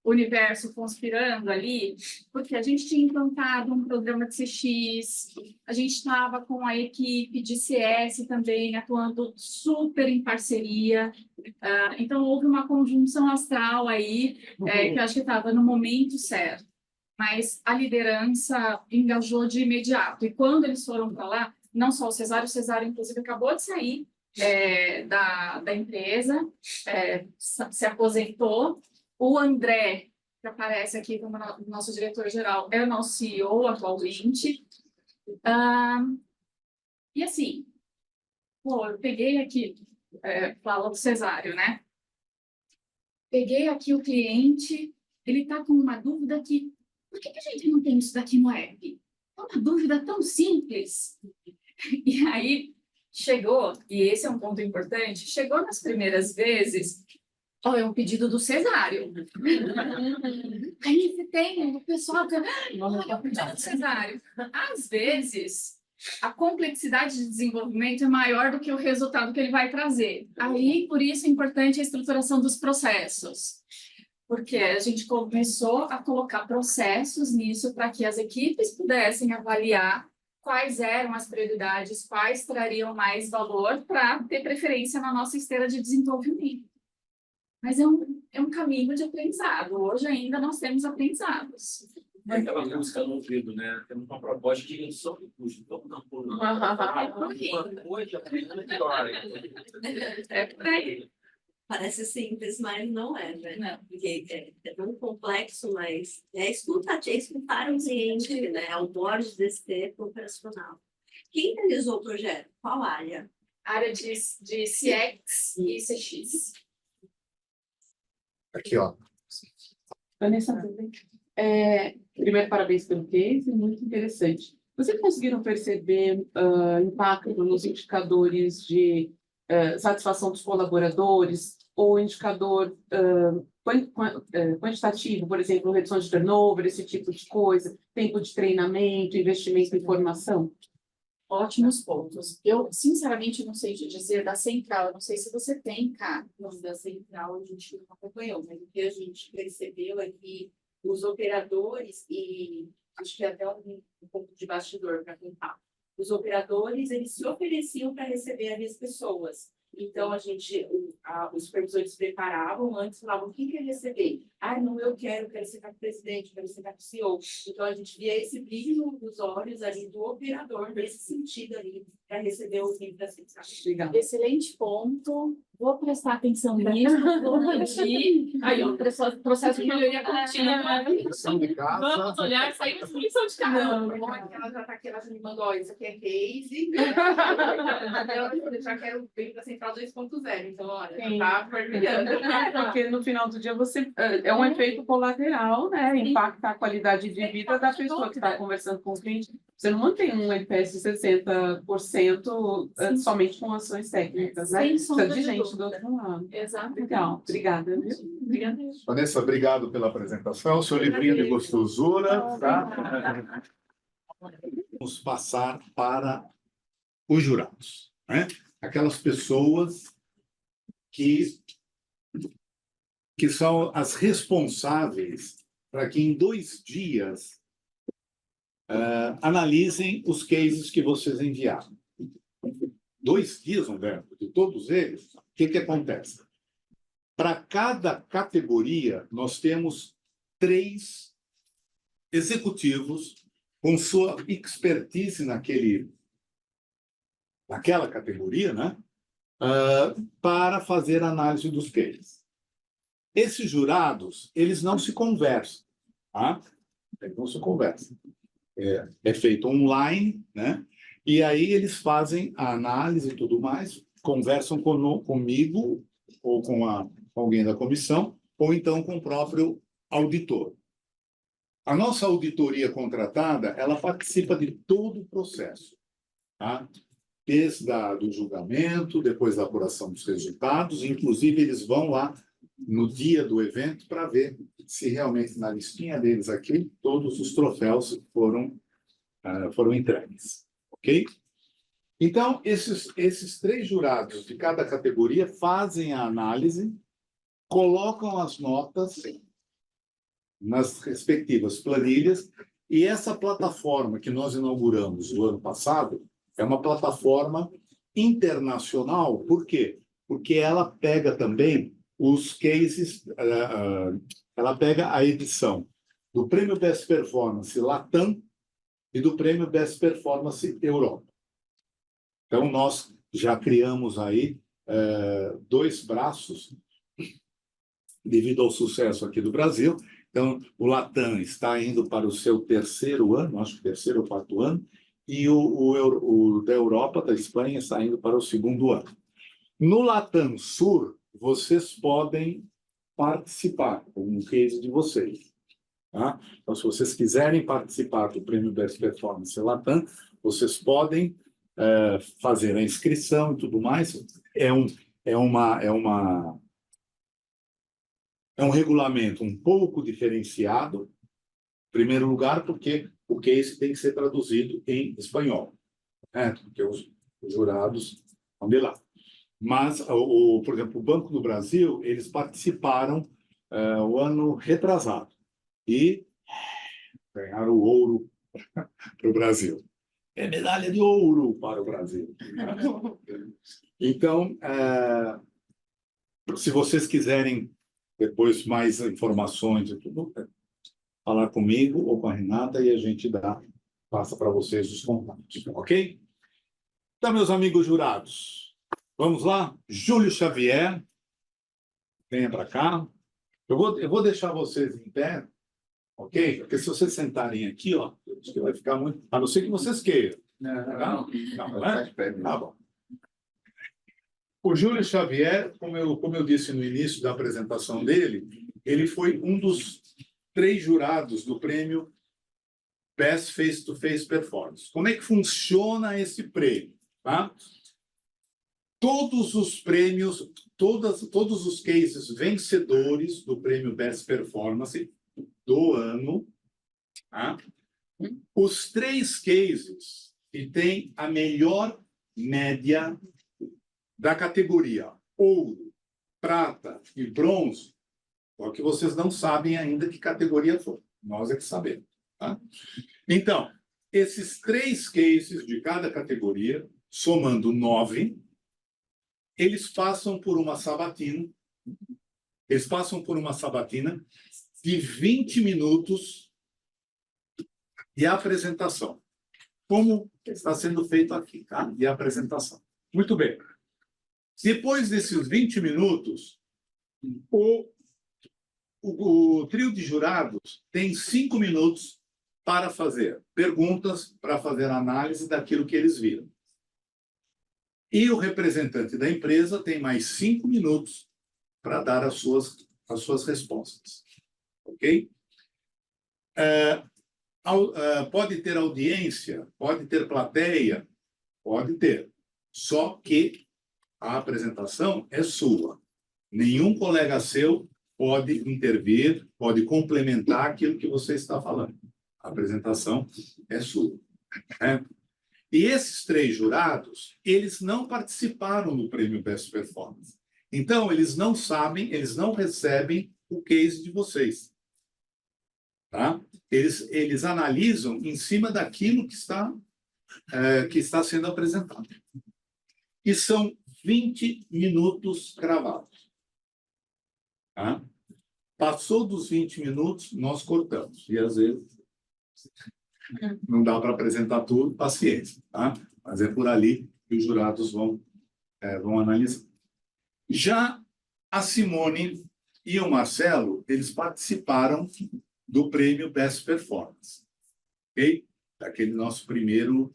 universo conspirando ali, porque a gente tinha implantado um programa de CX, a gente estava com a equipe de CS também atuando super em parceria, então houve uma conjunção astral aí, que eu acho que estava no momento certo, mas a liderança engajou de imediato, e quando eles foram para lá, não só o Cesário inclusive acabou de sair da empresa, se aposentou. O André, que aparece aqui como nosso diretor-geral, é o nosso CEO atualmente. E assim, eu peguei aqui, fala do Cesário, né? Peguei aqui o cliente, ele está com uma dúvida que, por que a gente não tem isso daqui no app? É uma dúvida tão simples. E aí, chegou, e esse é um ponto importante, chegou nas primeiras vezes, é um pedido do Cesário. Aí você tem o pessoal que olha, é o pedido do Cesário. Às vezes, a complexidade de desenvolvimento é maior do que o resultado que ele vai trazer. Aí, por isso, é importante a estruturação dos processos. Porque a gente começou a colocar processos nisso para que as equipes pudessem avaliar quais eram as prioridades, quais trariam mais valor para ter preferência na nossa esteira de desenvolvimento. Mas é um caminho de aprendizado. Hoje ainda nós temos aprendizados. Aquela música no ouvido, né? Temos uma proposta de redução de custo. Vamos dar por hoje, aprendendo melhor. É por aí. Parece simples, mas não é, né? Não. Porque é tão complexo, mas escutar o cliente, né? É o board desse tempo operacional. Quem realizou o projeto? Qual área? Área de CX e CX. Aqui, ó. Vanessa, primeiro, parabéns pelo case, muito interessante. Vocês conseguiram perceber impacto nos indicadores de satisfação dos colaboradores, ou indicador quantitativo, por exemplo, redução de turnover, esse tipo de coisa, tempo de treinamento, investimento em formação? Ótimos pontos. Eu, sinceramente, não sei te dizer da central, eu não sei se você tem, cara. Não, da central a gente não acompanhou, mas o que a gente percebeu é que os operadores, e acho que até um pouco de bastidor para contar, os operadores, eles se ofereciam para receber ali as pessoas. Então, os supervisores preparavam antes, falavam: o que quer receber? Não, eu quero ser com o presidente, quero ser com o CEO. Então, a gente via esse brilho nos olhos ali do operador, nesse sentido ali, para receber os livros assim, sabe? Legal. Excelente ponto. Vou prestar atenção nisso, vou pedir. Aí, ó, processo de melhoria contínua. Lição de casa. Vamos olhar, saímos com lição de casa. Não, bom é que ela já está aqui, ela já me mandou, ó, isso aqui é case. Eu já quero bem para Central 2.0, então, olha, Sim. já tá fervilhando. Porque no final do dia você é um efeito colateral, né? Impacta a qualidade de vida da pessoa que está conversando com o cliente. Você não mantém um NPS de 60% somente com ações técnicas, né? Sem sombra Precisa de de gente dúvida. do outro lado. Exato. Legal, obrigada, viu? Obrigada. Vanessa, obrigado pela apresentação. Seu livrinho de gostosura, tá? Vamos passar para os jurados, né? Aquelas pessoas que são as responsáveis para que em 2 dias analisem os cases que vocês enviaram. 2 dias, Humberto, de todos eles, o que acontece? Para cada categoria, nós temos 3 executivos com sua expertise naquela categoria, né? Para fazer a análise dos cases. Esses jurados, eles não se conversam, tá? Eles não se conversam. É feito online, né? E aí eles fazem a análise e tudo mais, conversam comigo ou com alguém da comissão, ou então com o próprio auditor. A nossa auditoria contratada, ela participa de todo o processo, tá? Desde do julgamento, depois da apuração dos resultados, inclusive eles vão lá no dia do evento para ver se realmente na listinha deles aqui todos os troféus foram entregues, ok? Então, esses 3 jurados de cada categoria fazem a análise, colocam as notas nas respectivas planilhas, e essa plataforma que nós inauguramos no ano passado é uma plataforma internacional. Por quê? Porque ela pega também os cases, ela pega a edição do Prêmio Best Performance Latam e do Prêmio Best Performance Europa. Então, nós já criamos aí 2 braços devido ao sucesso aqui do Brasil. Então, o Latam está indo para o seu 3º ano, acho que 3º ou 4º ano, e o da Europa, da Espanha, está indo para o 2º ano. No Latam Sur, vocês podem participar com um case de vocês. Tá? Então, se vocês quiserem participar do Prêmio Best Performance Latam, vocês podem fazer a inscrição e tudo mais. É um regulamento um pouco diferenciado, em primeiro lugar, porque o case tem que ser traduzido em espanhol, né? Porque os jurados vão de lá. Mas, por exemplo, o Banco do Brasil, eles participaram o ano retrasado e ganharam o ouro para o Brasil. É medalha de ouro para o Brasil. Então, se vocês quiserem depois mais informações e tudo, falar comigo ou com a Renata e a gente passa para vocês os contatos, ok? Então, meus amigos jurados, vamos lá? Júlio Xavier, venha para cá. Eu vou deixar vocês em pé, ok? Porque se vocês sentarem aqui, ó, acho que vai ficar muito... A não ser que vocês queiram. Não, né? Tá bom. O Júlio Xavier, como eu disse no início da apresentação dele, ele foi um dos 3 jurados do prêmio Best Face-to-Face Performance. Como é que funciona esse prêmio? Tá? Todos os prêmios, todos os cases vencedores do prêmio Best Performance do ano, tá? Os 3 cases que têm a melhor média da categoria ouro, prata e bronze, só que vocês não sabem ainda que categoria foi. Nós é que sabemos. Tá? Então, esses 3 cases de cada categoria, somando 9, eles passam por uma sabatina. Eles passam por uma sabatina de 20 minutos de apresentação. como está sendo feito aqui, tá? E a apresentação. Muito bem. Depois desses 20 minutos, o trio de jurados tem 5 minutos para fazer perguntas, para fazer análise daquilo que eles viram. E o representante da empresa tem mais 5 minutos para dar as suas respostas. Ok? Pode ter audiência, pode ter plateia, pode ter. Só que a apresentação é sua. Nenhum colega seu pode intervir, pode complementar aquilo que você está falando. A apresentação é sua. Né? E esses 3 jurados, eles não participaram do Prêmio Best Performance. Então, eles não sabem, eles não recebem o case de vocês. Tá? Eles analisam em cima daquilo que está sendo apresentado. E são 20 minutos gravados. Tá? Passou dos 20 minutos, nós cortamos. E, às vezes, não dá para apresentar tudo, paciência. Tá? Mas é por ali que os jurados vão analisar. Já a Simone e o Marcelo, eles participaram do prêmio Best Performance. Ok? Daquele nosso primeiro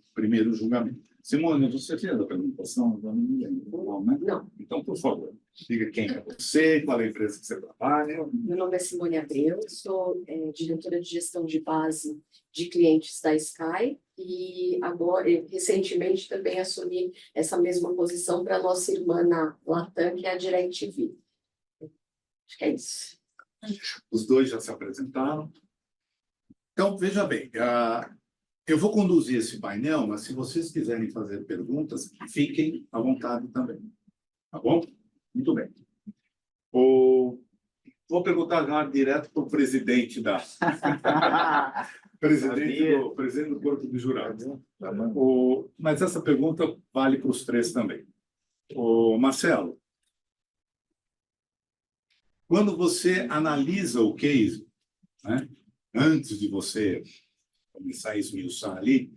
julgamento. Simone, você fez a apresentação? Não me lembro, né? Não. Então, por favor, diga quem é você, qual é a empresa que você trabalha. Meu nome é Simone Abreu, sou diretora de gestão de base de clientes da Sky e agora, recentemente, também assumi essa mesma posição para a nossa irmã na Latam, que é a DirecTV. Acho que é isso. Os 2 já se apresentaram. Então, veja bem, eu vou conduzir esse painel, mas se vocês quiserem fazer perguntas, fiquem à vontade também. Tá bom? Muito bem. Vou perguntar já direto para o presidente presidente do Corpo de Jurados. Mas essa pergunta vale para os 3 também. Marcelo, quando você analisa o case, né, antes de você começar a esmiuçar ali,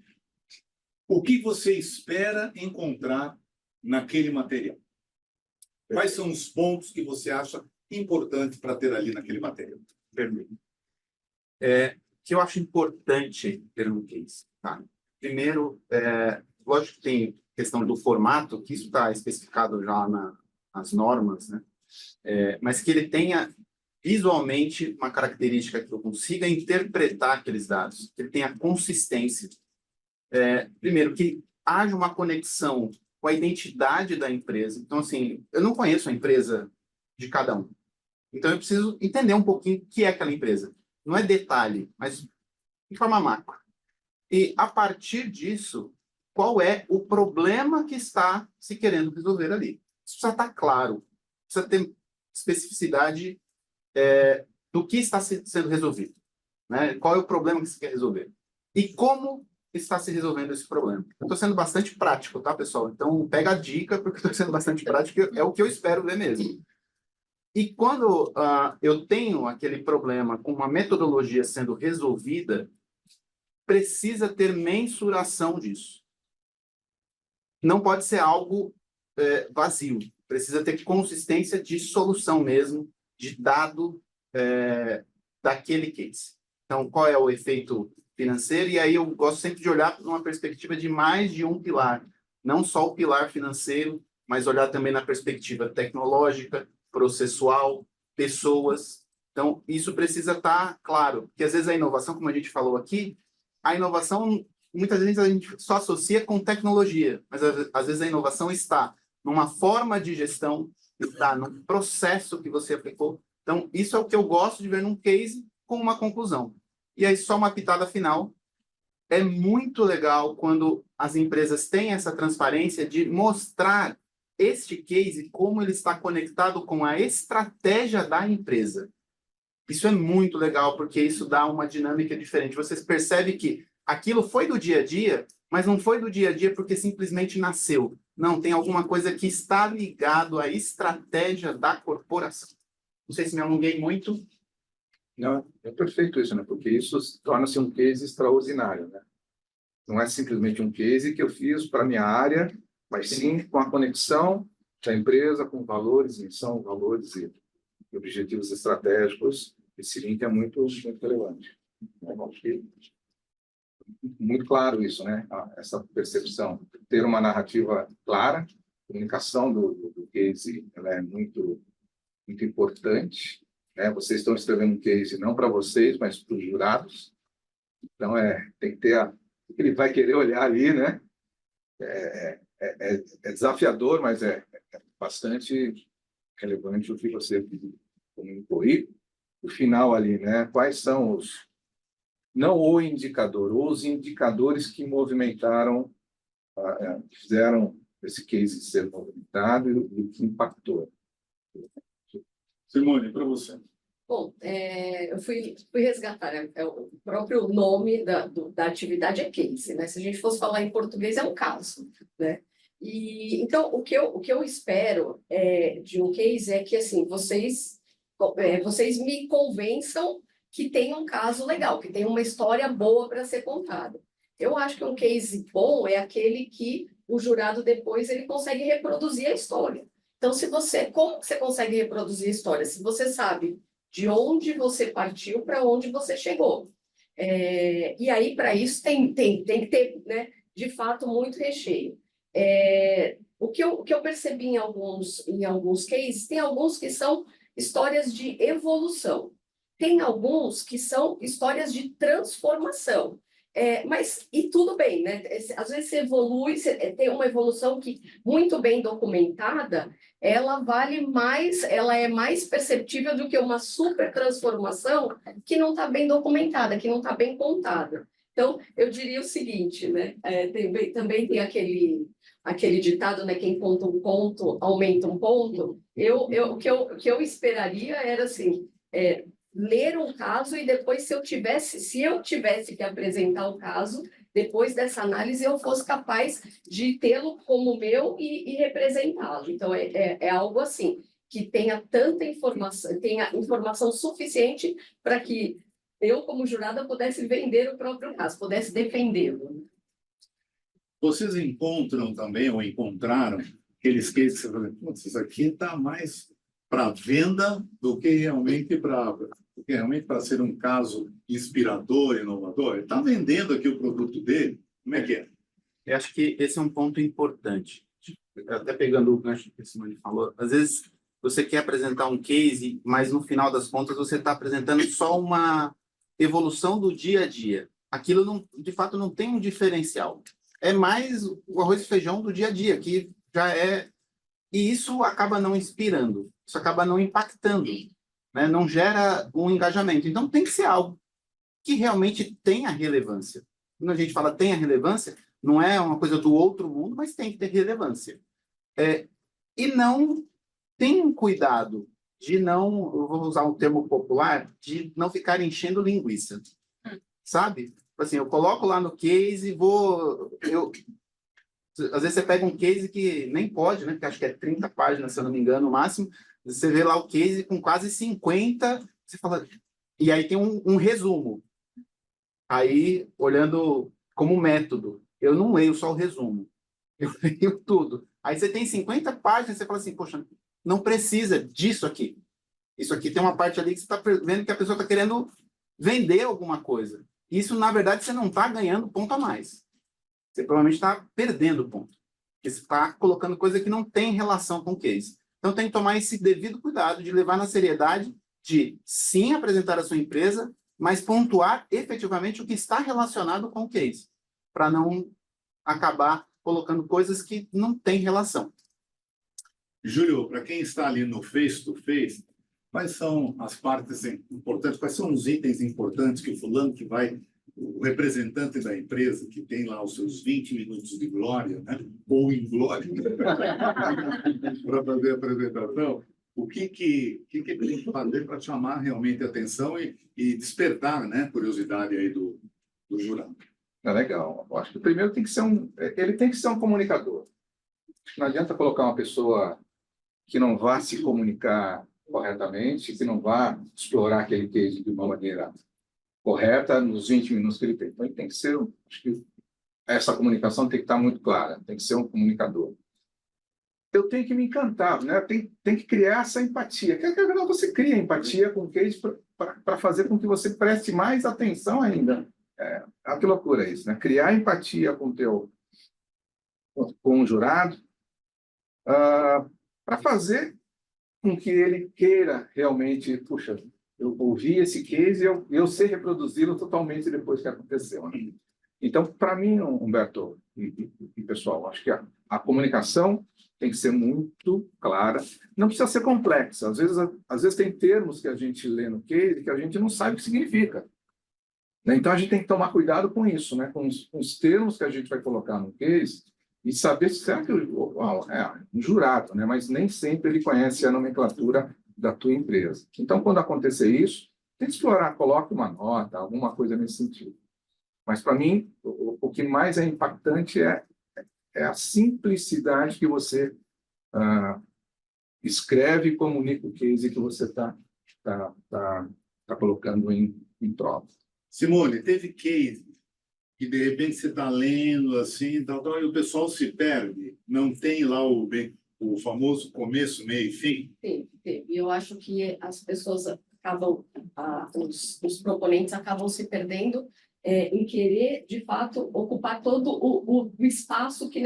o que você espera encontrar naquele material? Quais são os pontos que você acha importantes para ter ali naquele material? Perfeito. O que eu acho importante ter no case? Tá? Primeiro, lógico que tem questão do formato, que isso está especificado já nas normas, né? Mas que ele tenha visualmente uma característica que eu consiga interpretar aqueles dados, que ele tenha consistência. Primeiro, que haja uma conexão com a identidade da empresa. Então, assim, eu não conheço a empresa de cada um. Então, eu preciso entender um pouquinho o que é aquela empresa. Não é detalhe, mas de forma macro. E, a partir disso, qual é o problema que está se querendo resolver ali? Isso precisa estar claro. Precisa ter especificidade do que está sendo resolvido. Né? Qual é o problema que se quer resolver? E como está se resolvendo esse problema? Eu estou sendo bastante prático, tá, pessoal? Então, pega a dica, porque estou sendo bastante prático, é o que eu espero ver mesmo. E quando eu tenho aquele problema com uma metodologia sendo resolvida, precisa ter mensuração disso. Não pode ser algo vazio. Precisa ter consistência de solução mesmo, de dado daquele case. Então, qual é o efeito financeiro? E aí eu gosto sempre de olhar numa perspectiva de mais de um pilar. Não só o pilar financeiro, mas olhar também na perspectiva tecnológica, processual, pessoas. Então, isso precisa estar claro. Porque, às vezes, a inovação, como a gente falou aqui, a inovação, muitas vezes, a gente só associa com tecnologia. Mas, às vezes, a inovação está numa forma de gestão, está num processo que você aplicou. Então, isso é o que eu gosto de ver num case com uma conclusão. E aí, só uma pitada final. É muito legal quando as empresas têm essa transparência de mostrar este case, como ele está conectado com a estratégia da empresa. Isso é muito legal, porque isso dá uma dinâmica diferente. Vocês percebem que aquilo foi do dia a dia, mas não foi do dia a dia porque simplesmente nasceu. Não, tem alguma coisa que está ligado à estratégia da corporação. Não sei se me alonguei muito. Não, é perfeito isso, né? Porque isso torna-se um case extraordinário, né? Não é simplesmente um case que eu fiz para a minha área, mas sim com a conexão da empresa com valores, missão, valores e objetivos estratégicos. Esse link é muito, muito relevante. Eu acho que muito claro isso, né? Essa percepção. Ter uma narrativa clara, a comunicação do case, ela é muito, muito importante. Né? Vocês estão escrevendo um case não para vocês, mas para os jurados. Então, tem que ter ele vai querer olhar ali, né? É desafiador, mas é bastante relevante o que você comunicou. E o final ali, né? Quais são não o indicador, os indicadores que movimentaram, que fizeram esse case ser movimentado e o que impactou. Simone, para você. Bom, eu fui resgatar, né? O próprio nome da atividade é case, né? Se a gente fosse falar em português, é um caso, né? E, então, o que eu espero de um case é que, assim, vocês me convençam que tem um caso legal, que tem uma história boa para ser contada. Eu acho que um case bom é aquele que o jurado depois ele consegue reproduzir a história. Então, como que você consegue reproduzir a história? Se você sabe de onde você partiu para onde você chegou. E aí, para isso, tem que ter, né, de fato, muito recheio. O que eu percebi em alguns cases, tem alguns que são histórias de evolução. Tem alguns que são histórias de transformação. Mas, e tudo bem, né? Às vezes você evolui, tem uma evolução que, muito bem documentada, ela vale mais, ela é mais perceptível do que uma super transformação que não está bem documentada, que não está bem contada. Então, eu diria o seguinte, né? Também tem aquele ditado, né? Quem conta um ponto, aumenta um ponto. O que eu esperaria era assim, ler um caso e depois, se eu tivesse que apresentar o caso, depois dessa análise eu fosse capaz de tê-lo como meu e representá-lo. Então, é algo assim, que tenha tanta informação, tenha informação suficiente para que eu, como jurada, pudesse vender o próprio caso, pudesse defendê-lo. Vocês encontram também, ou encontraram, aqueles cases que você fala, putz, isso aqui está mais para venda do que realmente para ser um caso inspirador, inovador. Ele está vendendo aqui o produto dele. Como é que é? Eu acho que esse é um ponto importante. Até pegando o gancho que a Simone falou, às vezes você quer apresentar um case, mas no final das contas você está apresentando só uma evolução do dia a dia. Aquilo, não, de fato, não tem um diferencial. É mais o arroz e feijão do dia a dia, que já é... E isso acaba não inspirando, isso acaba não impactando, né? Não gera um engajamento. Então, tem que ser algo que realmente tenha relevância. Quando a gente fala tenha relevância, não é uma coisa do outro mundo, mas tem que ter relevância. E não tem um cuidado de não, eu vou usar um termo popular, de não ficar enchendo linguiça, sabe? Assim, eu coloco lá no case, às vezes você pega um case que nem pode, né? Porque acho que é 30 páginas, se eu não me engano, no máximo. Você vê lá o case com quase 50, você fala... E aí tem um resumo. Aí, olhando como método, eu não leio só o resumo. Eu leio tudo. Aí você tem 50 páginas, você fala assim, poxa, não precisa disso aqui. Isso aqui tem uma parte ali que você está vendo que a pessoa está querendo vender alguma coisa. Isso, na verdade, você não está ganhando ponto a mais. Você provavelmente está perdendo ponto. Porque você está colocando coisa que não tem relação com o case. Então, tem que tomar esse devido cuidado de levar na seriedade de, sim, apresentar a sua empresa, mas pontuar efetivamente o que está relacionado com o case, para não acabar colocando coisas que não têm relação. Júlio, para quem está ali no face-to-face, quais são as partes importantes, quais são os itens importantes que o fulano que vai, o representante da empresa, que tem lá os seus 20 minutos de glória, né? Ou inglória, para fazer a apresentação, o que ele tem que fazer para chamar realmente a atenção e despertar, né, curiosidade aí do jurado? É legal. Eu acho que o primeiro ele tem que ser um comunicador. Não adianta colocar uma pessoa que não vá se comunicar corretamente, que não vá explorar aquele case de uma maneira correta nos 20 minutos que ele tem. Então, ele tem que ser, acho que, essa comunicação tem que estar muito clara, tem que ser um comunicador. Eu tenho que me encantar, né? Tem que criar essa empatia. Que você cria empatia com o case para fazer com que você preste mais atenção ainda. Que loucura isso, né? Criar empatia com o jurado para fazer com que ele queira realmente, puxa, eu ouvi esse case e eu sei reproduzi-lo totalmente depois que aconteceu, né? Então, para mim, Humberto e pessoal, acho que a comunicação tem que ser muito clara, não precisa ser complexa. Às vezes tem termos que a gente lê no case que a gente não sabe o que significa, né? Então, a gente tem que tomar cuidado com isso, né? Com os termos que a gente vai colocar no case e saber se será que um jurado, né? Mas nem sempre ele conhece a nomenclatura da tua empresa. Então, quando acontecer isso, tem que explorar, coloque uma nota, alguma coisa nesse sentido. Mas, para mim, o que mais é impactante é a simplicidade que você escreve e comunica o case que você está colocando em prova. Simone, teve case que, de repente, você está lendo assim, tal, e o pessoal se perde, não tem lá o famoso começo, meio e fim? Sim. E eu acho que as pessoas acabam, os proponentes acabam se perdendo em querer, de fato, ocupar todo o espaço que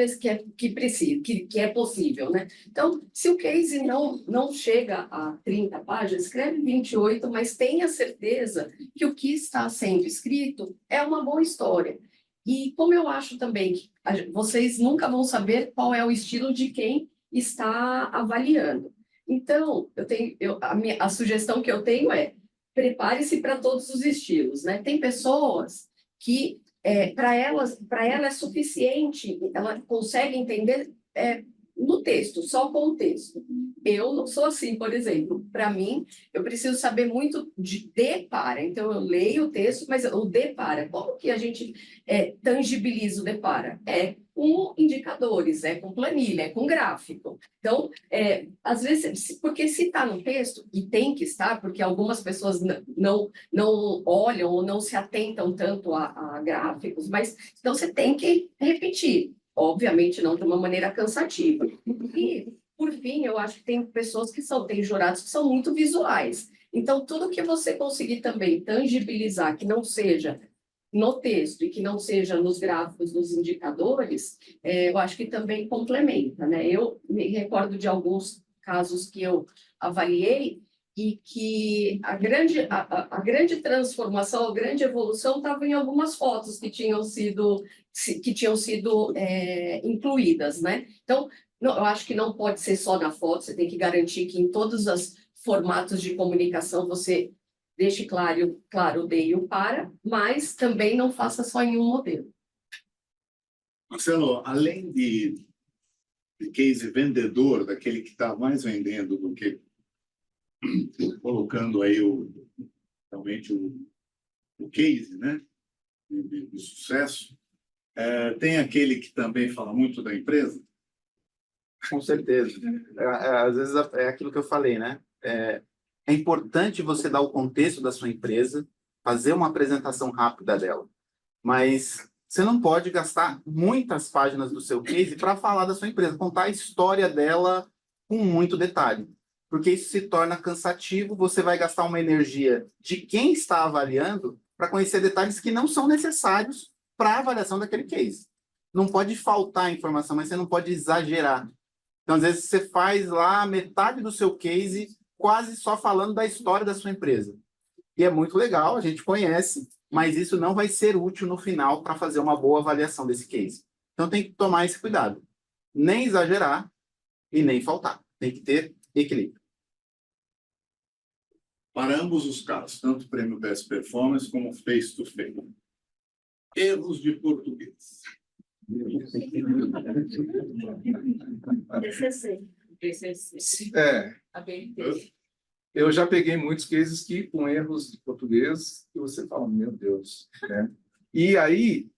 precisa, que é possível, né? Então, se o case não chega a 30 páginas, escreve 28, mas tenha certeza que o que está sendo escrito é uma boa história. E como eu acho também que vocês nunca vão saber qual é o estilo de quem está avaliando. Então, a sugestão que eu tenho é prepare-se para todos os estilos, né? Tem pessoas que para ela é suficiente, ela consegue entender no texto, só com o texto. Eu não sou assim, por exemplo. Para mim, eu preciso saber muito de para. Então, eu leio o texto, mas o para. Como que a gente tangibiliza o para? Com indicadores, com planilha, com gráfico. Então, às vezes, porque se está no texto, e tem que estar, porque algumas pessoas não olham ou não se atentam tanto a gráficos, mas então você tem que repetir. Obviamente, não de uma maneira cansativa. E, por fim, eu acho que tem pessoas tem jurados que são muito visuais. Então, tudo que você conseguir também tangibilizar, que não seja no texto e que não seja nos gráficos, nos indicadores, eu acho que também complementa, né? Eu me recordo de alguns casos que eu avaliei e que a grande transformação, a grande evolução estava em algumas fotos que tinham sido incluídas, né? Então, eu acho que não pode ser só na foto, você tem que garantir que em todos os formatos de comunicação você deixe claro o de e o para, mas também não faça só em um modelo. Marcelo, além de case vendedor, daquele que está mais vendendo do que colocando aí realmente o case, né, de sucesso, tem aquele que também fala muito da empresa? Com certeza. Às vezes é aquilo que eu falei, né? É importante você dar o contexto da sua empresa, fazer uma apresentação rápida dela, mas você não pode gastar muitas páginas do seu case para falar da sua empresa, contar a história dela com muito detalhe, porque isso se torna cansativo, você vai gastar uma energia de quem está avaliando para conhecer detalhes que não são necessários para a avaliação daquele case. Não pode faltar informação, mas você não pode exagerar. Então, às vezes, você faz lá metade do seu case quase só falando da história da sua empresa. E é muito legal, a gente conhece, mas isso não vai ser útil no final para fazer uma boa avaliação desse case. Então, tem que tomar esse cuidado. Nem exagerar e nem faltar. Tem que ter equilíbrio. Para ambos os casos, tanto o Prêmio Best Performance como Face to Face. Erros de português. Eu já peguei muitos cases que com erros de português que você fala, meu Deus, né? E aí,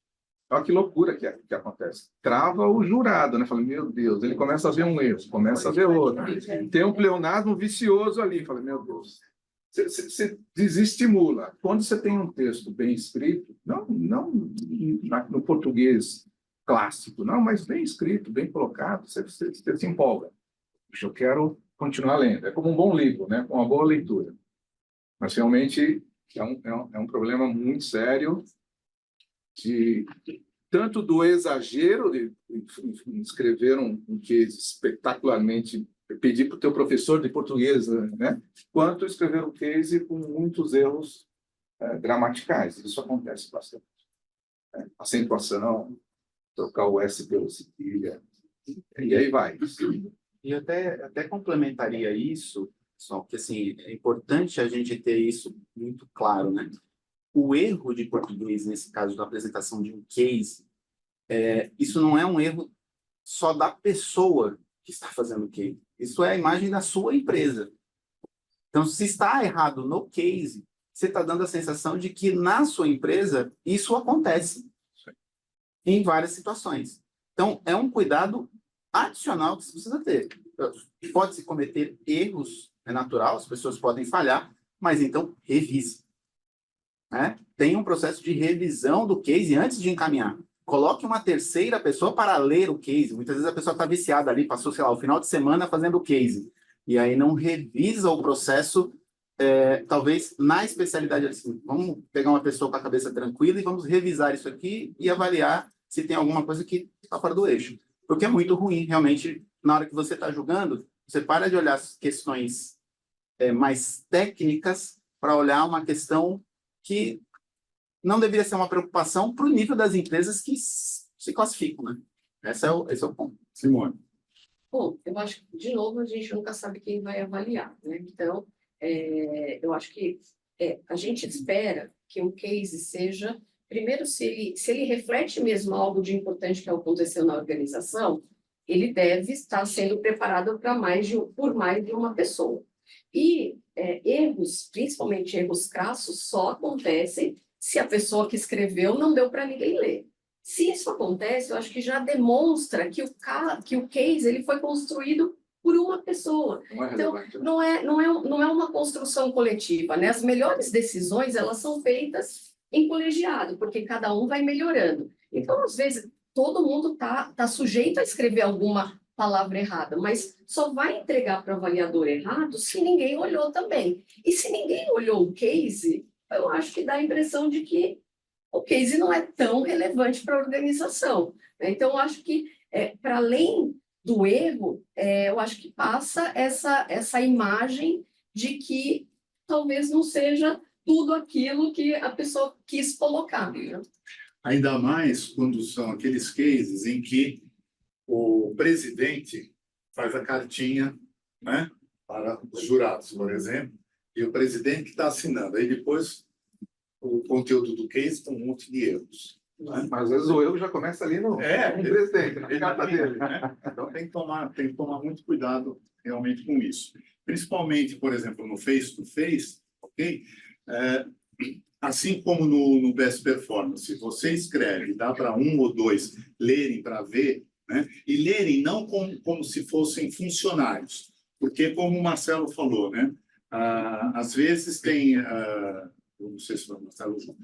olha que loucura que acontece. Trava o jurado, né? Fala, meu Deus, ele começa a ver um erro, começa a ver outro. Tem um pleonasmo vicioso ali, fala, meu Deus. Você desestimula. Quando você tem um texto bem escrito, não no português clássico. Não, mas bem escrito, bem colocado, você se empolga. Puxa, eu quero continuar lendo. É como um bom livro, né? Com uma boa leitura. Mas realmente é um problema muito sério tanto do exagero de escrever um case espetacularmente, pedir para o teu professor de português, né? Quanto escrever um case com muitos erros gramaticais. Isso acontece bastante. Acentuação, trocar o S pelo cedilha, e aí vai. E até complementaria isso, só que assim, é importante a gente ter isso muito claro, né? O erro de português, nesse caso da apresentação de um case, isso não é um erro só da pessoa que está fazendo o case. Isso é a imagem da sua empresa. Então, se está errado no case, você está dando a sensação de que na sua empresa isso acontece em várias situações. Então, é um cuidado adicional que você precisa ter. Pode-se cometer erros, é natural, as pessoas podem falhar, mas então revise. Né? Tem um processo de revisão do case antes de encaminhar. Coloque uma terceira pessoa para ler o case. Muitas vezes a pessoa está viciada ali, passou, sei lá, o final de semana fazendo o case. E aí não revisa o processo, talvez na especialidade assim. Vamos pegar uma pessoa com a cabeça tranquila e vamos revisar isso aqui e avaliar se tem alguma coisa que está fora do eixo. Porque é muito ruim, realmente, na hora que você está julgando, você para de olhar as questões mais técnicas para olhar uma questão que não deveria ser uma preocupação para o nível das empresas que se classificam, né? Esse é o ponto. Simone. Bom, eu acho que, de novo, a gente nunca sabe quem vai avaliar, né? Então, eu acho que a gente espera que um case seja, primeiro, se ele reflete mesmo algo de importante que aconteceu na organização, ele deve estar sendo preparado por mais de uma pessoa. E erros, principalmente erros crassos, só acontecem se a pessoa que escreveu não deu para ninguém ler. Se isso acontece, eu acho que já demonstra que o case ele foi construído por uma pessoa. Então, não é uma construção coletiva, né? As melhores decisões, elas são feitas em colegiado, porque cada um vai melhorando. Então, às vezes, todo mundo tá sujeito a escrever alguma palavra errada, mas só vai entregar para o avaliador errado se ninguém olhou também. E se ninguém olhou o case, eu acho que dá a impressão de que o case não é tão relevante para a organização. Então, eu acho que, para além do erro, eu acho que passa essa imagem de que talvez não seja tudo aquilo que a pessoa quis colocar. Né? Ainda mais quando são aqueles cases em que o presidente faz a cartinha, né, para os jurados, por exemplo, e o presidente que está assinando. Aí depois o conteúdo do case tem um monte de erros. Né? Mas às vezes o erro já começa ali no presidente, na carta dele. Né? Então tem que tomar muito cuidado realmente com isso. Principalmente, por exemplo, no face-to-face, ok? Assim como no Best Performance, se você escreve, dá para um ou dois lerem para ver, né? E lerem não como se fossem funcionários, porque como o Marcelo falou, né? Às vezes tem, não sei se foi o Marcelo, como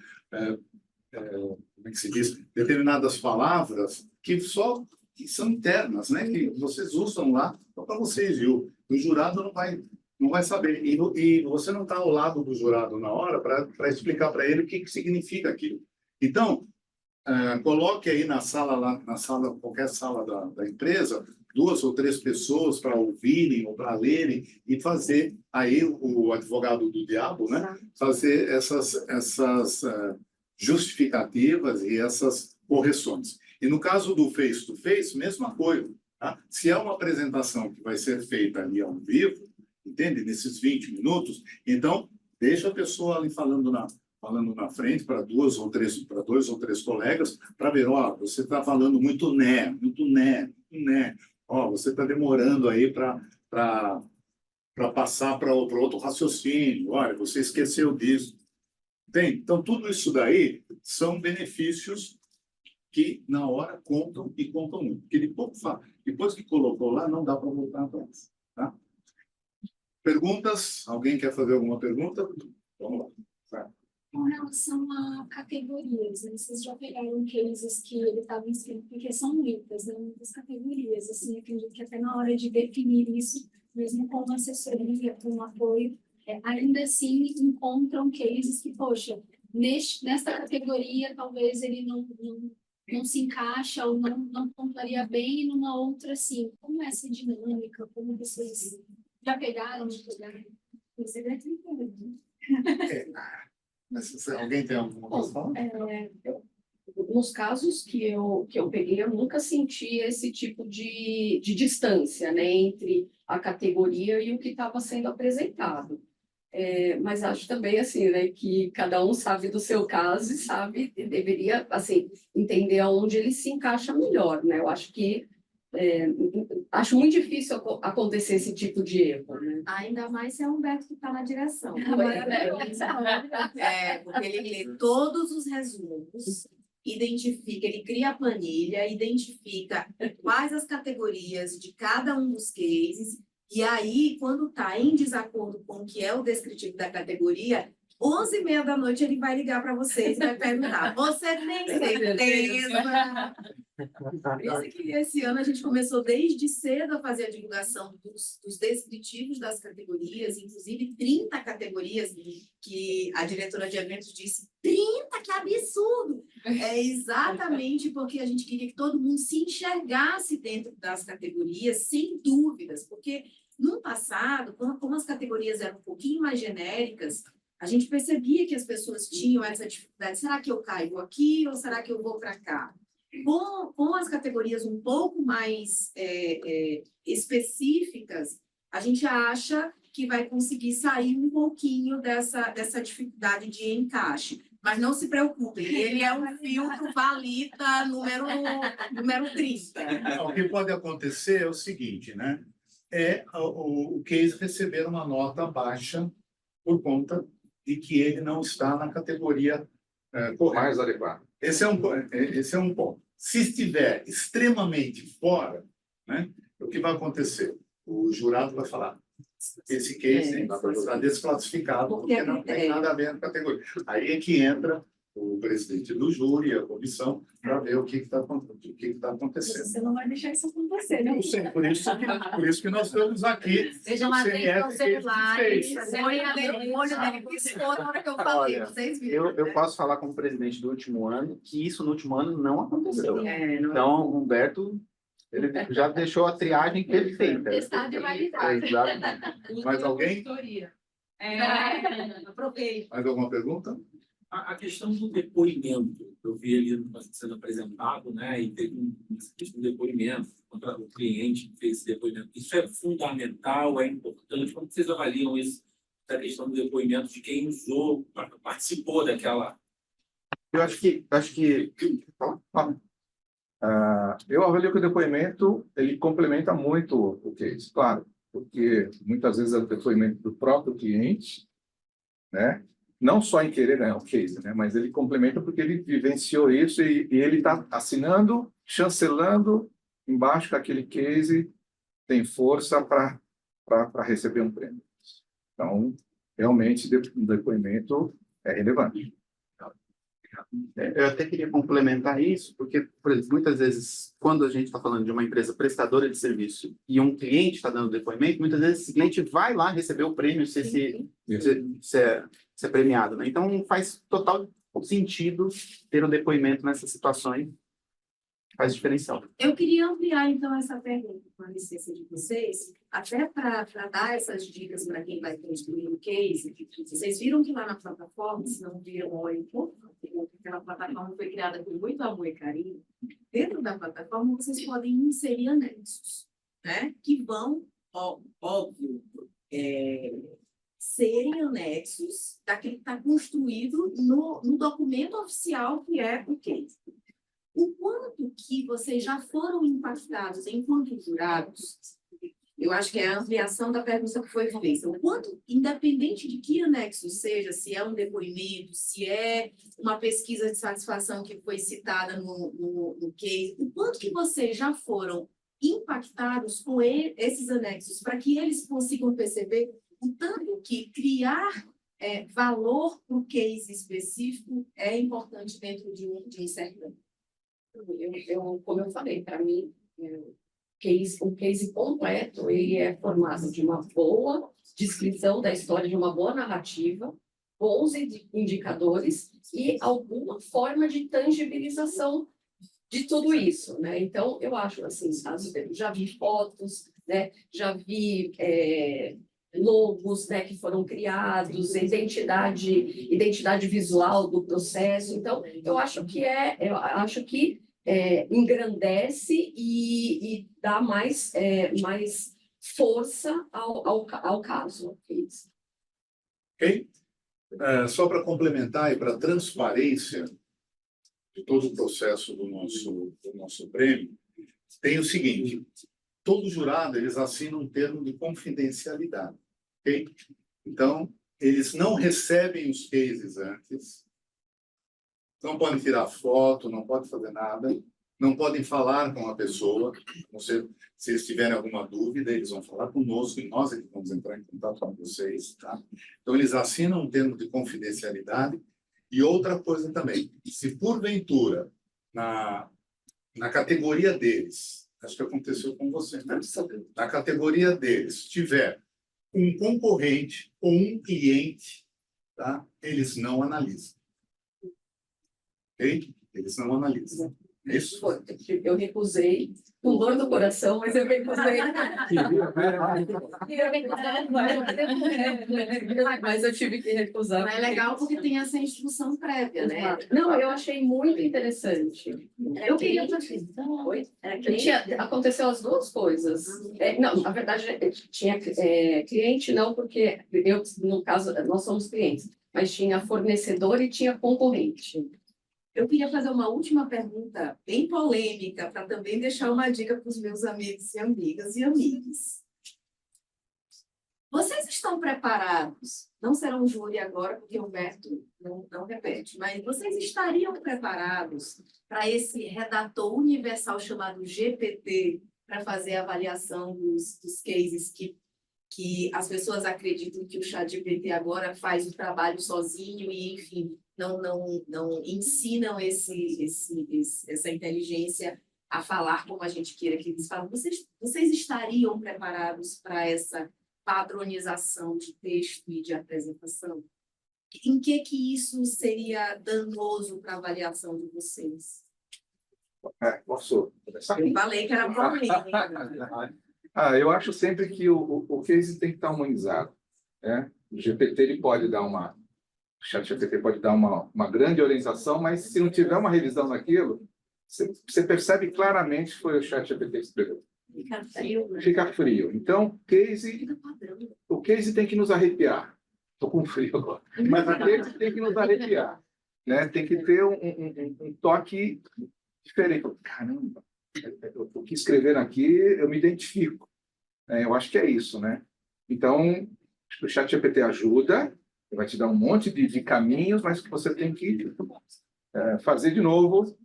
é que se diz, determinadas palavras que são internas, né? Que vocês usam lá, só para vocês, viu? O jurado não vai saber. E você não está ao lado do jurado na hora para explicar para ele o que significa aquilo. Então, coloque aí na sala, qualquer sala da empresa, 2 ou 3 pessoas para ouvirem ou para lerem e fazer aí o advogado do diabo, né? Fazer essas justificativas e essas correções. E no caso do face-to-face, mesma coisa. Tá? Se é uma apresentação que vai ser feita ali ao vivo, entende? Nesses 20 minutos, então deixa a pessoa ali falando na frente para 2 ou 3 colegas para ver, você está falando muito né, você está demorando aí para passar para outro raciocínio, olha, você esqueceu disso. Entende? Então, tudo isso daí são benefícios que na hora contam e contam muito. Porque depois que colocou lá, não dá para voltar atrás. Tá? Perguntas? Alguém quer fazer alguma pergunta? Vamos lá. Tá. Com relação a categorias, né? Vocês já pegaram cases que ele estava inscrito, porque são muitas, né? Muitas categorias, assim, acredito que até na hora de definir isso, mesmo com assessoria, com apoio, ainda assim encontram cases que, poxa, nesta categoria talvez ele não se encaixa ou não pontuaria bem, e numa outra, assim, como é essa dinâmica, como vocês já pegaram, não pegaram? Você vai Mas alguém tem alguma coisa para falar? Nos casos que eu peguei, eu nunca senti esse tipo de distância, né, entre a categoria e o que estava sendo apresentado. Mas acho também assim, né, que cada um sabe do seu caso e sabe, deveria assim, entender aonde ele se encaixa melhor, né? Eu acho que acho muito difícil acontecer esse tipo de erro, né? Ainda mais se é o Humberto que está na direção. Porque ele lê todos os resumos, identifica, ele cria a planilha, identifica quais as categorias de cada um dos cases, e aí, quando está em desacordo com o que é o descritivo da categoria, 11h30 da noite ele vai ligar para vocês e vai perguntar: você tem certeza? Por isso que esse ano a gente começou desde cedo a fazer a divulgação dos descritivos das categorias, inclusive 30 categorias que a diretora de eventos disse: 30, que absurdo! É exatamente porque a gente queria que todo mundo se enxergasse dentro das categorias, sem dúvidas, porque no passado, como as categorias eram um pouquinho mais genéricas, a gente percebia que as pessoas tinham essa dificuldade: será que eu caigo aqui ou será que eu vou para cá? Com as categorias um pouco mais específicas, a gente acha que vai conseguir sair um pouquinho dessa dificuldade de encaixe. Mas não se preocupem, ele é um filtro valida número 30. O que pode acontecer é o seguinte, né? O case receber uma nota baixa por conta de que ele não está na categoria correta. Mais adequado. Esse é um ponto. Se estiver extremamente fora, né, o que vai acontecer? O jurado vai falar: esse case está desclassificado porque não tem nada a ver com a categoria. Aí é que entra o presidente do júri, a comissão, para ver o que está acontecendo. Você não vai deixar isso acontecer, né? Não sei, por isso que nós estamos aqui. Sejam atentos aos celulares. O olho dele piscou na hora que eu falei. Vocês viram? Eu posso falar como presidente do último ano que isso no último ano não aconteceu. Então, Humberto, ele já deixou a triagem perfeita. Testar de validade. Exatamente. Mais alguém? Aproveite. Mais alguma pergunta? A questão do depoimento, eu vi ali sendo apresentado, né, e teve uma questão do depoimento, contra o cliente que fez esse depoimento. Isso é fundamental, é importante. Como vocês avaliam isso, a questão do depoimento de quem usou, participou daquela... Eu acho que eu avalio que o depoimento ele complementa muito o case, claro, porque muitas vezes é o depoimento do próprio cliente, né? Não só em querer ganhar o case, né? Mas ele complementa porque ele vivenciou isso e ele está assinando, chancelando embaixo que aquele case tem força para receber um prêmio. Então, realmente, o depoimento é relevante. Eu até queria complementar isso, porque, por exemplo, muitas vezes, quando a gente está falando de uma empresa prestadora de serviço e um cliente está dando depoimento, muitas vezes esse cliente vai lá receber o prêmio se é premiado, né? Então, faz total sentido ter um depoimento nessas situações, faz diferencial. Eu queria ampliar, então, essa pergunta, com a licença de vocês, até para dar essas dicas para quem vai construir o case. Vocês viram que lá na plataforma, se não viram, olhem, aquela plataforma foi criada com muito amor e carinho. Dentro da plataforma, vocês podem inserir anexos, né? Que vão, óbvio, serem anexos daquilo que está construído no documento oficial que é o case. O quanto que vocês já foram impactados enquanto jurados, eu acho que é a ampliação da pergunta que foi feita. O quanto, independente de que anexo seja, se é um depoimento, se é uma pesquisa de satisfação que foi citada no case, o quanto que vocês já foram impactados com esses anexos, para que eles consigam perceber o tanto que criar valor para o case específico é importante dentro de um certame? Como eu falei, para mim, um case completo, ele é formado de uma boa descrição da história, de uma boa narrativa, bons indicadores e alguma forma de tangibilização de tudo isso, né? Então, eu acho assim, já vi fotos, né? Já vi logos, né, que foram criados, identidade visual do processo. Então, eu acho que engrandece e dá mais força ao caso. Ok? Só para complementar e para transparência de todo o processo do nosso prêmio, tem o seguinte: todo jurado, eles assinam um termo de confidencialidade, ok? Então, eles não recebem os cases antes, não podem tirar foto, não podem fazer nada, não podem falar com a pessoa, se eles tiverem alguma dúvida, eles vão falar conosco e nós é que vamos entrar em contato com vocês, tá? Então, eles assinam um termo de confidencialidade. E outra coisa também, se porventura, na categoria deles, acho que aconteceu com você, né? Na categoria deles, tiver um concorrente ou um cliente, tá? Eles não analisam. Ok? Eles não analisam. Isso? Eu recusei, com dor no coração, mas eu recusei. Mas eu tive que recusar. Mas é legal porque tem essa instrução prévia, né? Não, eu achei muito interessante. Eu queria... Aconteceu as duas coisas. Não, na verdade, tinha cliente, não, porque eu, no caso, nós somos clientes, mas tinha fornecedor e tinha concorrente. Eu queria fazer uma última pergunta, bem polêmica, para também deixar uma dica para os meus amigos e amigas e amigos. Vocês estão preparados? Não serão júri agora, porque o Humberto não repete, mas vocês estariam preparados para esse redator universal chamado GPT para fazer a avaliação dos cases que as pessoas acreditam que o ChatGPT agora faz o trabalho sozinho e, enfim, não ensinam essa inteligência a falar como a gente queira que eles falem. Vocês estariam preparados para essa padronização de texto e de apresentação? Em que isso seria danoso para a avaliação de vocês? Posso começar? Eu falei que era polêmica. Eu acho sempre que o case tem que estar humanizado, né? O GPT ele pode dar o ChatGPT pode dar uma grande orientação, mas se não tiver uma revisão naquilo, você percebe claramente que foi o ChatGPT que escreveu. Fica frio, né? Fica frio. Então, o case tem que nos arrepiar. Estou com frio agora. Mas o case tem que nos arrepiar, né? Tem que ter um toque diferente. Caramba, o que escrever aqui, eu me identifico. Eu acho que é isso, né? Então, o ChatGPT ajuda, vai te dar um monte de caminhos, mas que você tem que fazer de novo,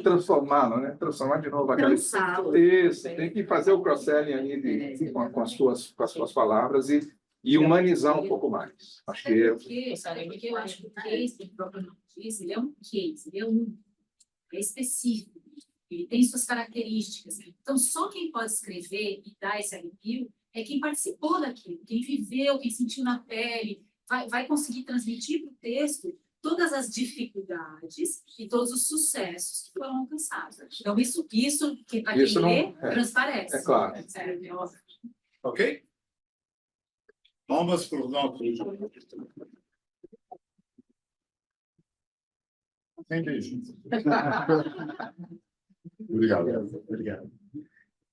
transformá-lo, né? Transformar de novo aquele texto, tem que fazer o cross-selling ali com as suas palavras e humanizar um pouco mais. Acho que porque eu acho que o case, que o próprio nome diz, ele é um case, ele é específico, ele tem suas características. Então, só quem pode escrever e dar esse review é quem participou daquilo, quem viveu, quem sentiu na pele, vai conseguir transmitir para o texto todas as dificuldades e todos os sucessos que foram alcançados. Então, isso que para quem lê, transparece. É claro. Ok? Vamos para o nosso... Sem beijo. Obrigado.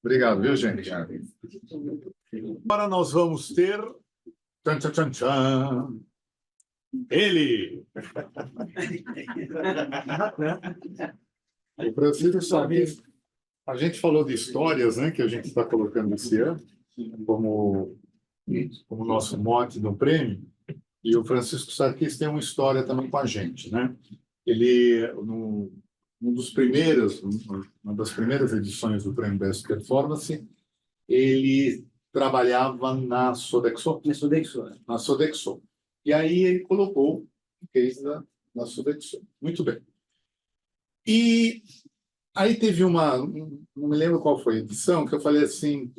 Obrigado, viu, gente? Agora nós vamos ter... Tchan, tchan, tchan, tchan. Ele! O Francisco Sarquis, a gente falou de histórias, né, que a gente está colocando esse ano, como nosso mote do prêmio, e o Francisco Sarquis tem uma história também com a gente, né? Ele, uma das primeiras edições do Prêmio Best Performance, ele trabalhava na Sodexo. E aí ele colocou o case da Sodexo. Muito bem. E aí teve não me lembro qual foi a edição, que eu falei assim,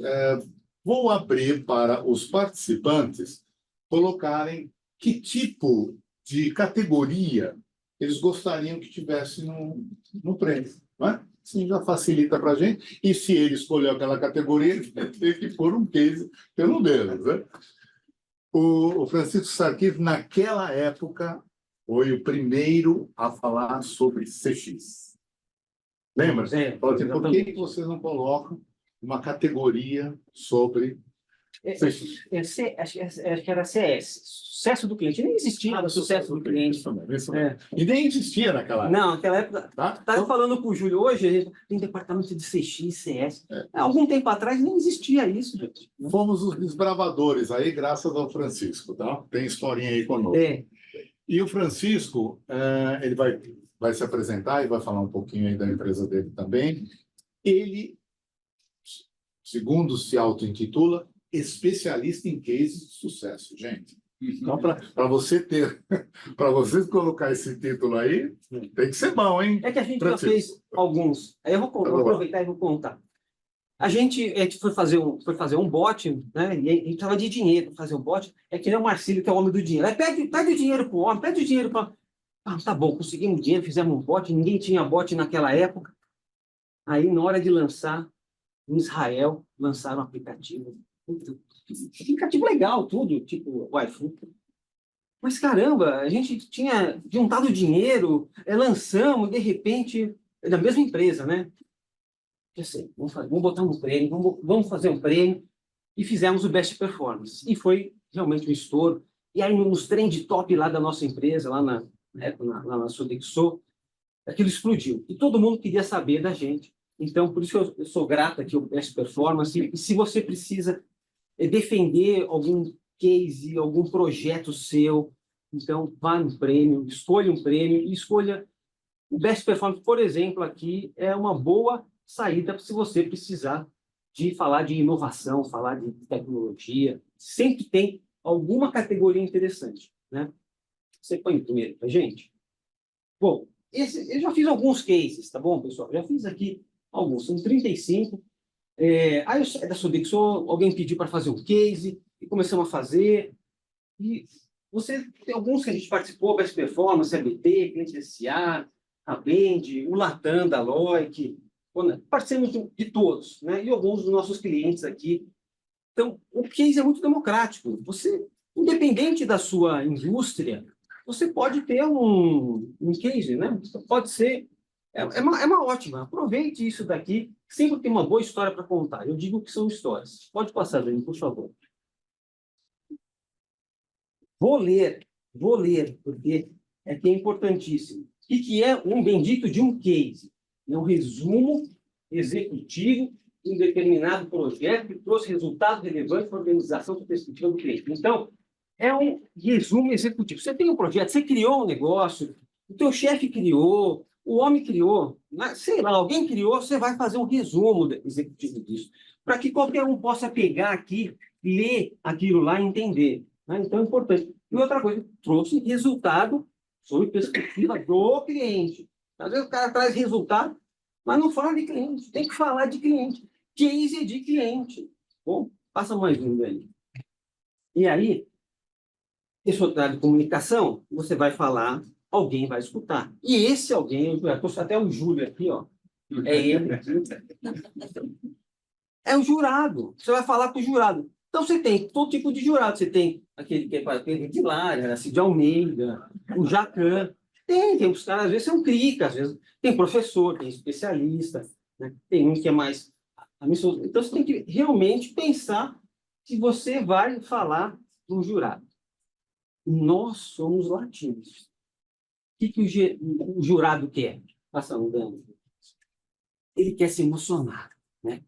vou abrir para os participantes colocarem que tipo de categoria eles gostariam que tivesse no prêmio, não é? Isso já facilita para a gente. E se ele escolheu aquela categoria, ele vai ter que pôr um case pelo menos, né? O Francisco Sarquis, naquela época, foi o primeiro a falar sobre CX. Lembra? Falou assim, por que vocês não colocam uma categoria sobre CX? Acho que era CS, sucesso do cliente. Nem existia sucesso do cliente. Isso mesmo. E nem existia naquela época. Não, naquela época. Estava falando com o Júlio hoje, a gente tem departamento de CX, CS. Algum tempo atrás nem existia isso, gente. Fomos os desbravadores aí, graças ao Francisco, tá? Tem historinha aí conosco. E o Francisco, ele vai se apresentar e vai falar um pouquinho aí da empresa dele também. Ele, segundo se auto-intitula, especialista em cases de sucesso, gente. Então, para você para você colocar esse título aí, tem que ser bom, hein? É que a gente já fez alguns. Aí eu vou aproveitar e vou contar. A gente foi fazer um bot, né? E a gente precisava de dinheiro para fazer um bot. É que nem o Marcílio, que é o homem do dinheiro. Aí pede o dinheiro para o homem, pede o dinheiro para... tá bom, conseguimos dinheiro, fizemos um bot. Ninguém tinha bot naquela época. Aí, na hora de lançar, em Israel, lançaram um aplicativo. Aplicativo legal, tudo, tipo o iFood. Mas, caramba, a gente tinha juntado dinheiro, lançamos, de repente, da mesma empresa, né? Assim, vamos botar um prêmio, vamos fazer um prêmio, e fizemos o Best Performance. E foi realmente um estouro. E aí, nos trend top lá da nossa empresa, lá na Sodexo, aquilo explodiu. E todo mundo queria saber da gente. Então, por isso eu sou grato aqui ao Best Performance. E se você precisa defender algum case, algum projeto seu, então vá no prêmio, escolha um prêmio e escolha o Best Performance, por exemplo, aqui é uma boa saída se você precisar de falar de inovação, falar de tecnologia. Sempre tem alguma categoria interessante, né? Você põe o primeiro para gente? Bom, eu já fiz alguns cases, tá bom, pessoal? Já fiz aqui alguns, são 35. Aí da Sodexo, alguém pediu para fazer um case, e começamos a fazer. E você tem alguns que a gente participou, Best Performance, ABT, Cliente SA, a Bend, o Latam, da Loic, participamos de todos, né? E alguns dos nossos clientes aqui. Então, o case é muito democrático. Você, independente da sua indústria, você pode ter um case, né? Pode ser... É uma ótima. Aproveite isso daqui. Sempre tem uma boa história para contar. Eu digo que são histórias. Pode passar, Dani, por favor. Vou ler, porque é importantíssimo. O que é um bendito de um case? É um resumo executivo de um determinado projeto que trouxe resultados relevantes para a organização da perspectiva do cliente. Então, é um resumo executivo. Você tem um projeto, você criou um negócio, o teu chefe criou, o homem criou, sei lá, alguém criou, você vai fazer um resumo executivo disso, para que qualquer um possa pegar aqui, ler aquilo lá e entender. Né? Então, é importante. E outra coisa, trouxe resultado sob perspectiva do cliente. Às vezes o cara traz resultado, mas não fala de cliente. Tem que falar de cliente. Case de cliente. Bom, passa mais um aí. E aí, esse outro lado de comunicação, você vai falar, alguém vai escutar. E esse alguém, eu trouxe até o Júlio aqui, ó. É ele aqui. É o jurado. Você vai falar com o jurado. Então, você tem todo tipo de jurado. Você tem aquele que é para de Lara, Cid Almeida, o Jacan. Tem os caras, às vezes são crica, às vezes tem professor, tem especialista, né? Tem um que é mais... Então, você tem que realmente pensar se você vai falar para um jurado. Nós somos latinos. O que o jurado quer? Passa um dano. Ele quer se emocionar, né?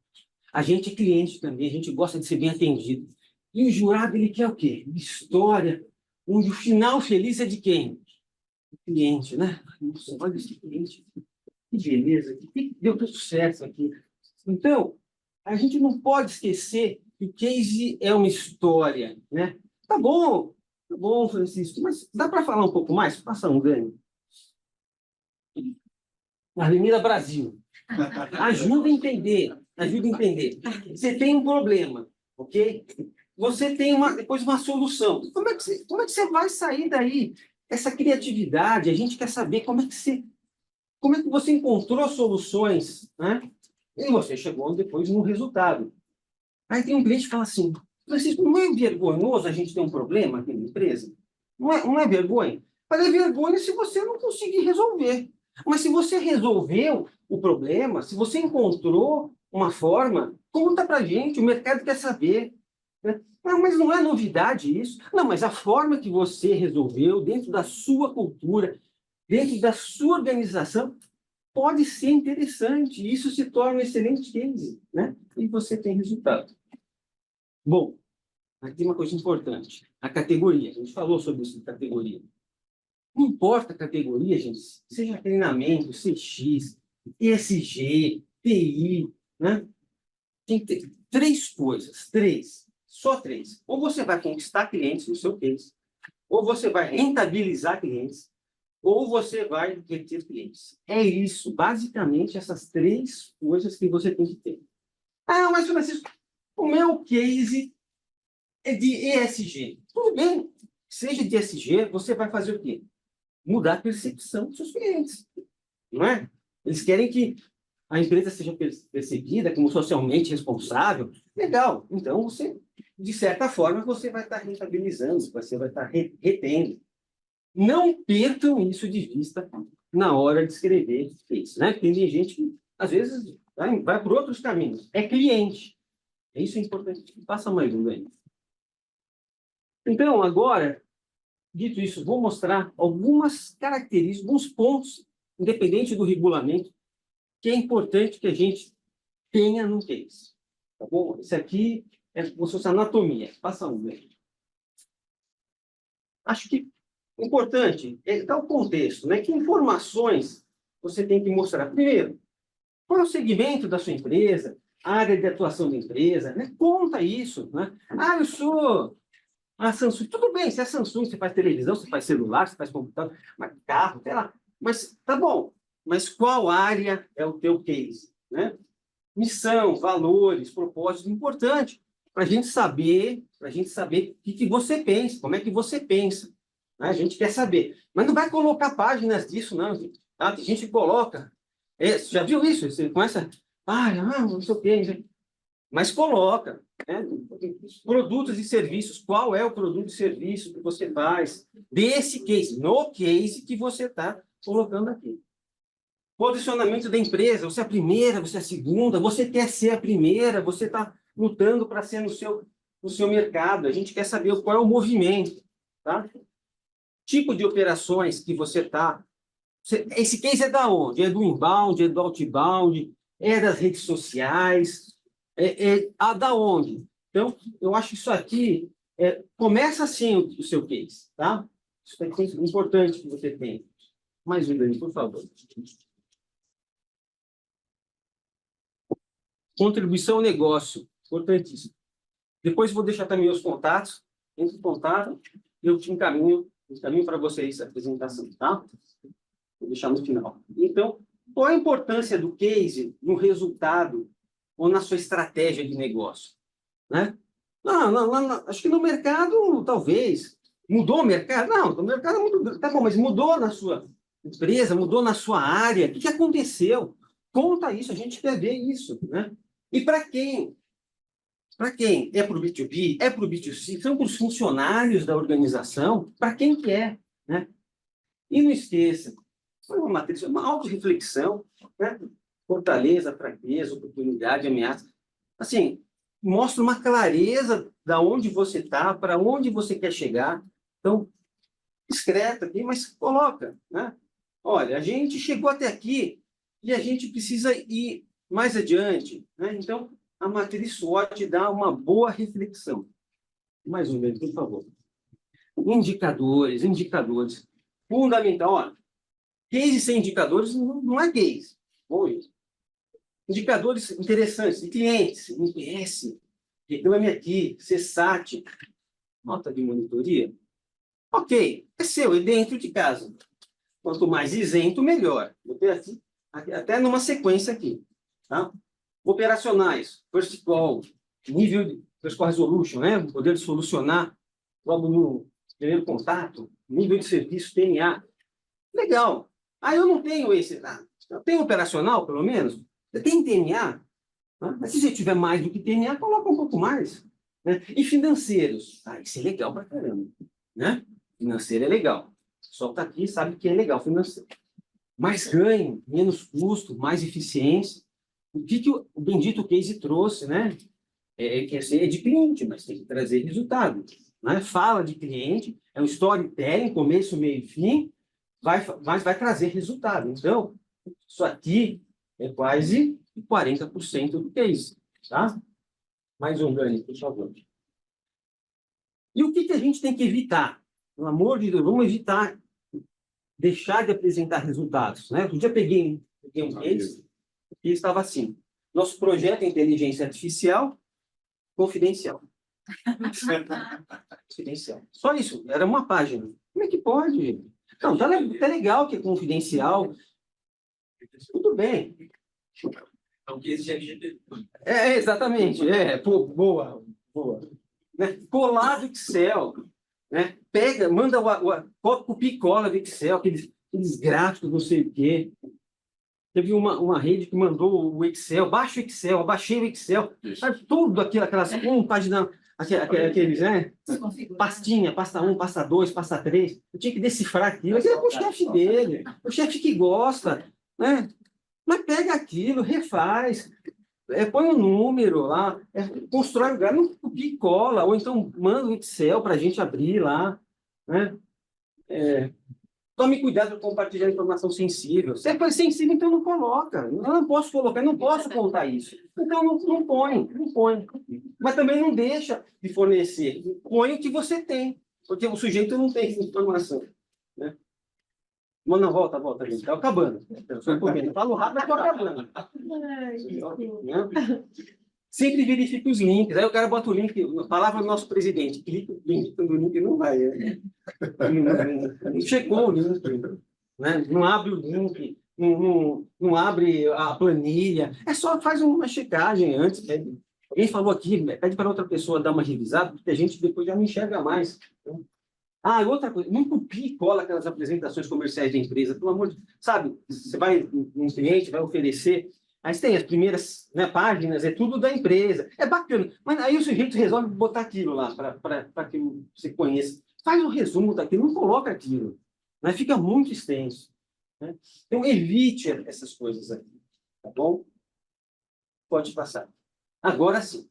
A gente é cliente também, a gente gosta de ser bem atendido. E o jurado, ele quer o quê? História, onde o final feliz é de quem? O cliente, né? Nossa, olha esse cliente. Que beleza, que deu tudo certo aqui. Então, a gente não pode esquecer que o case é uma história, né? Tá bom, Tá bom, Francisco, mas dá para falar um pouco mais? Passa um ganho. Avenida Brasil. Ajuda a entender, ajuda a entender. Você tem um problema, ok? Você tem depois uma solução. Como é que você vai sair daí? Essa criatividade, a gente quer saber como é que você encontrou soluções, né? E você chegou depois no resultado. Aí tem um cliente que fala assim, Francisco, não é vergonhoso a gente ter um problema aqui na empresa? Não é vergonha? Mas é vergonha se você não conseguir resolver. Mas se você resolveu o problema, se você encontrou uma forma, conta para a gente, o mercado quer saber. Né? Não, mas não é novidade isso. Não, mas a forma que você resolveu, dentro da sua cultura, dentro da sua organização, pode ser interessante. Isso se torna um excelente case, né? E você tem resultado. Bom, aqui tem uma coisa importante. A categoria. A gente falou sobre isso de categoria. Não importa a categoria, gente, seja treinamento, CX, ESG, TI, né? Tem que ter 3 coisas, 3, só 3. Ou você vai conquistar clientes no seu case, ou você vai rentabilizar clientes, ou você vai reter clientes. É isso, basicamente, essas 3 coisas que você tem que ter. Ah, mas, Francisco, o meu case é de ESG. Tudo bem, seja de ESG, você vai fazer o quê? Mudar a percepção dos seus clientes, não é? Eles querem que a empresa seja percebida como socialmente responsável. Legal, então você, de certa forma, você vai estar rentabilizando, você vai estar retendo. Não percam isso de vista na hora de escrever isso, né? Porque tem gente que, às vezes, vai por outros caminhos. É cliente. Isso é importante. Passa mais um aí. Então, agora, dito isso, vou mostrar algumas características, alguns pontos, independente do regulamento, que é importante que a gente tenha no case. Tá bom? Esse aqui é como se fosse anatomia. Passa um aí. Acho que o importante é dar o contexto, né? Que informações você tem que mostrar. Primeiro, qual é o segmento da sua empresa, a área de atuação da empresa, né? Conta isso, né? Ah, eu sou a Samsung. Tudo bem, se é Samsung, você faz televisão, você faz celular, você faz computador, carro, sei lá. Mas tá bom. Mas qual área é o teu case, né? Missão, valores, propósito, importante para a gente saber o que você pensa, como é que você pensa. A gente quer saber. Mas não vai colocar páginas disso, não. Ah, tem gente que coloca. Você já viu isso? Você começa... não sei o quê. Mas coloca. Né? Produtos e serviços. Qual é o produto e serviço que você faz? Desse case. No case que você está colocando aqui. Posicionamento da empresa. Você é a primeira, você é a segunda. Você quer ser a primeira. Você está lutando para ser no seu mercado. A gente quer saber qual é o movimento. Tá? Tipo de operações que você está... Esse case é da onde? É do inbound, é do outbound, é das redes sociais, da onde? Então, eu acho que isso aqui começa assim o seu case, tá? Isso aqui é importante que você tenha. Mais um, Dani, por favor. Contribuição ao negócio, importantíssimo. Depois vou deixar também os contatos. Entre em contato, eu te encaminho para vocês a apresentação, tá? Vou deixar no final. Então, qual a importância do case no resultado ou na sua estratégia de negócio? Né? Não, acho que no mercado, talvez. Mudou o mercado? Não, o mercado mudou. Tá bom, mas mudou na sua empresa, mudou na sua área. O que aconteceu? Conta isso, a gente quer ver isso. Né? E para quem? Para quem? É para o B2B? É para o B2C? São para os funcionários da organização? Para quem que é? Né? E não esqueça, foi uma matriz, uma autorreflexão, né? Fortaleza, fraqueza, oportunidade, ameaça. Assim, mostra uma clareza da onde você está, para onde você quer chegar. Então, discreta aqui, mas coloca. Né? Olha, a gente chegou até aqui e a gente precisa ir mais adiante. Né? Então, a matriz SWOT dá uma boa reflexão. Mais um deles, por favor. Indicadores. Fundamental. Olha, case sem indicadores não é case. Oi. Indicadores interessantes de clientes, NPS, reclame aqui, CSAT, nota de monitoria. Ok, é seu, é dentro de casa. Quanto mais isento, melhor. Vou ter aqui, até numa sequência aqui. Tá? Operacionais, first call, nível de first call resolution, né? Poder de solucionar logo no primeiro contato, nível de serviço, TNA. Legal. Ah, eu não tenho esse. Eu tenho operacional, pelo menos. Você tem TNA? Né? Mas se você tiver mais do que TNA, coloca um pouco mais. Né? E financeiros. Ah, isso é legal pra caramba. Né? Financeiro é legal. Só está aqui sabe que é legal financeiro. Mais ganho, menos custo, mais eficiência. O que o bendito case trouxe, né? É de cliente, mas tem que trazer resultado. Né? Fala de cliente, é um storytelling, começo, meio e fim, mas vai trazer resultado. Então, isso aqui é quase 40% do case. Tá? Mais um ganho, por favor. E o que a gente tem que evitar? Pelo amor de Deus, vamos evitar deixar de apresentar resultados. Né? Um dia peguei um case e estava assim, nosso projeto é inteligência artificial confidencial. Confidencial. Só isso, era uma página. Como é que pode? Não, tá legal que é confidencial. Tudo bem. Então, que esse GPT. Exatamente. Pô, boa. Né? Colar do Excel. Né? Pega, manda copia e cola do Excel, aqueles gráficos, não sei o quê. Teve uma rede que mandou o Excel, baixa o Excel, abaixei o Excel, sabe, tudo aquilo, aquelas página, aqueles, né? Pastinha, pasta 1, pasta 2, pasta 3. Eu tinha que decifrar aquilo. Aquilo é para o chefe dele, o chefe que gosta, né? Mas pega aquilo, refaz, põe um número lá, constrói um gráfico, copia e cola, ou então manda o Excel para a gente abrir lá, né? Tome cuidado para compartilhar informação sensível. Se é coisa sensível, então não coloca. Eu não posso colocar, não posso contar isso. Então não põe. Mas também não deixa de fornecer. Põe o que você tem, porque o sujeito não tem informação. Né? Não, volta, gente. Está acabando. Eu falo rápido, estou acabando. Sempre verifique os links. Aí o cara bota o link, palavra do nosso presidente. Clica no link, não vai. Não checou o link. Né? Não abre o link, não abre a planilha. Só faz uma checagem antes. Alguém falou aqui, pede para outra pessoa dar uma revisada, porque a gente depois já não enxerga mais. E outra coisa, não copie e cola aquelas apresentações comerciais da empresa, pelo amor de Deus. Sabe, você vai um cliente, vai oferecer. Aí tem as primeiras, né, páginas, é tudo da empresa. É bacana. Mas aí o sujeito resolve botar aquilo lá para que você conheça. Faz um resumo daquilo, não coloca aquilo. Né? Fica muito extenso. Né? Então, evite essas coisas aqui. Tá bom? Pode passar. Agora sim.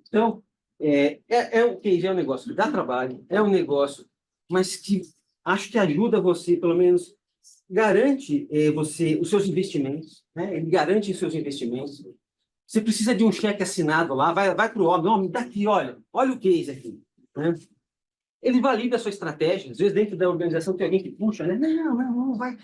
Então, o case é um negócio que dá trabalho, é um negócio, mas que acho que ajuda você, pelo menos, garante os seus investimentos, né? Ele garante os seus investimentos. Você precisa de um cheque assinado lá, vai para o homem, dá aqui, olha o case aqui. Né? Ele valida a sua estratégia, às vezes dentro da organização tem alguém que puxa, né? Não vai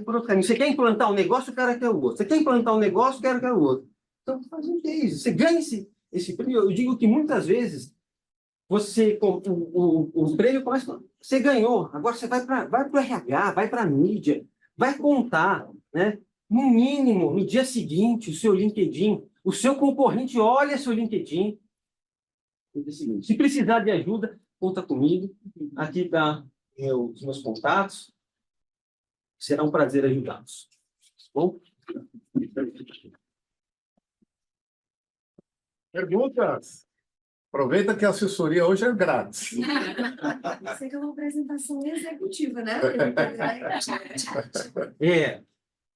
por outro caminho. Você quer implantar um negócio, o cara quer o outro. Você quer implantar um negócio, o cara quer o outro. Então, faz um case. Você ganha esse prêmio. Eu digo que muitas vezes o prêmio começa. Você ganhou, agora você vai para o RH, vai para a mídia, vai contar, né? No mínimo, no dia seguinte, o seu LinkedIn, o seu concorrente olha seu LinkedIn. Se precisar de ajuda, conta comigo. Aqui está os meus contatos. Será um prazer ajudá-los. Bom? Perguntas? Aproveita que a assessoria hoje é grátis. Isso aqui é uma apresentação executiva, né?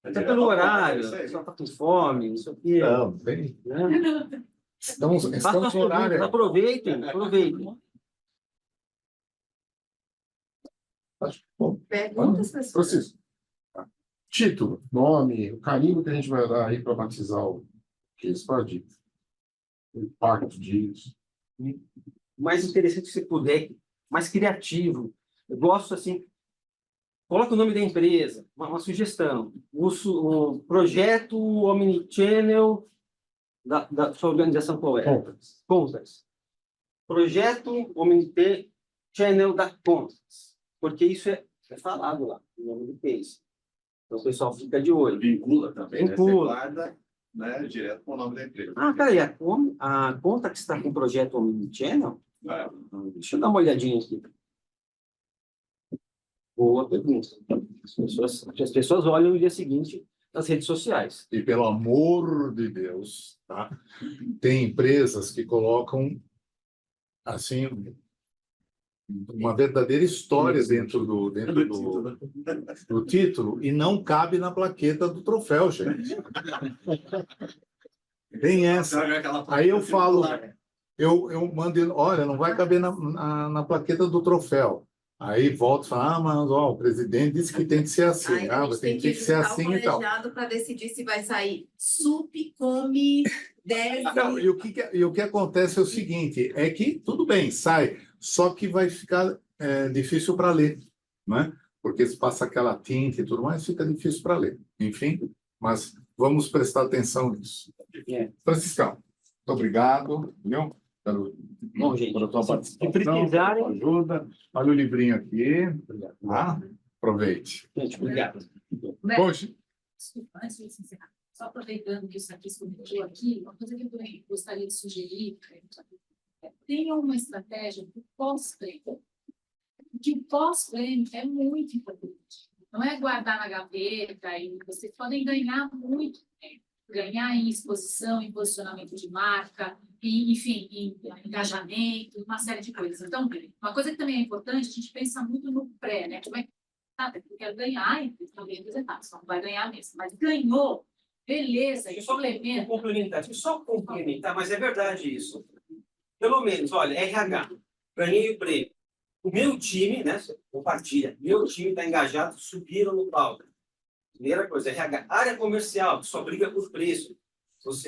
Até pelo horário, só está com fome, não sei o quê. Não, bem. Né? Estamos no horário. Aproveitem. Perguntas, pessoal? Francisco, título, nome, o carimbo que a gente vai dar aí para batizar o case, pode o impacto disso. Mais interessante se puder, mais criativo. Eu gosto assim, coloca o nome da empresa, uma sugestão. O projeto Omnichannel da sua organização qual é? Contas. Projeto Omnichannel da Contas. porque isso é falado lá, no nome do case. Então o pessoal fica de olho. Vincula também, né? Você Vincula. guarda, né, direto com o nome da empresa. Ah, peraí, a conta que está com o projeto Omnichannel? Deixa eu dar uma olhadinha aqui. Boa pergunta. As pessoas olham no dia seguinte nas redes sociais. E pelo amor de Deus, tá? Tem empresas que colocam assim uma verdadeira história dentro do título e não cabe na plaqueta do troféu, gente. Tem essa. Aí eu falo, eu mando, olha, não vai caber na plaqueta do troféu. Aí volta e fala, mas o presidente disse que tem que ser assim, Aí a gente tem que ser assim e tal. para decidir se vai sair sup, come, deve. Não, e o que acontece é o seguinte, é que tudo bem, sai, só que vai ficar difícil para ler, né? Porque se passa aquela tinta e tudo mais, fica difícil para ler. Enfim, mas vamos prestar atenção nisso. Franciscão, muito obrigado, viu? Bom, gente, pela tua participação, precisarem- pela ajuda. Olha o livrinho aqui. Tá? Aproveite. Gente, obrigado. Hoje, Desculpa, antes de encerrar, só aproveitando que isso aqui se comentou aqui, uma coisa que eu também gostaria de sugerir tenha uma estratégia para o pós-prêmio. Porque o pós-prêmio é muito importante. Não é guardar na gaveta e vocês podem ganhar muito tempo. Ganhar em exposição, em posicionamento de marca, enfim, em engajamento, uma série de coisas. Então, uma coisa que também é importante, a gente pensa muito no pré, né? Como é que eu quero ganhar e também apresentar, só não vai ganhar mesmo. Mas ganhou, beleza, e complementa. Só complementar, mas é verdade isso. Pelo menos, olha, RH, ganhei o prêmio. O meu time, né? Compartilha, meu time está engajado, subiram no palco. Primeira coisa, RH. Área comercial, só briga por preço.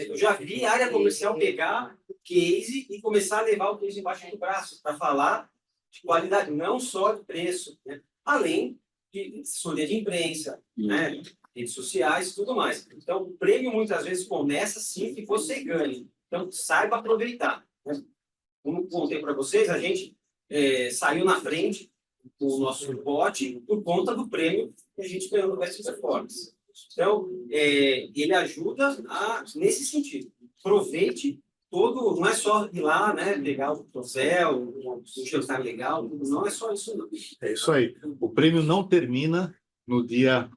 Eu já vi a área comercial pegar o case e começar a levar o case embaixo do braço para falar de qualidade, não só de preço, né? Além de assessoria de imprensa, né? Redes sociais e tudo mais. Então, o prêmio muitas vezes começa assim que você ganhe. Então, saiba aproveitar, né? Como contei para vocês, a gente saiu na frente com o nosso bot por conta do prêmio que a gente ganhou no Best Performance. Então, ele ajuda nesse sentido. Aproveite todo, não é só ir lá, né, pegar o troféu, um jantar legal, não é só isso, não. é isso aí. O prêmio não termina no dia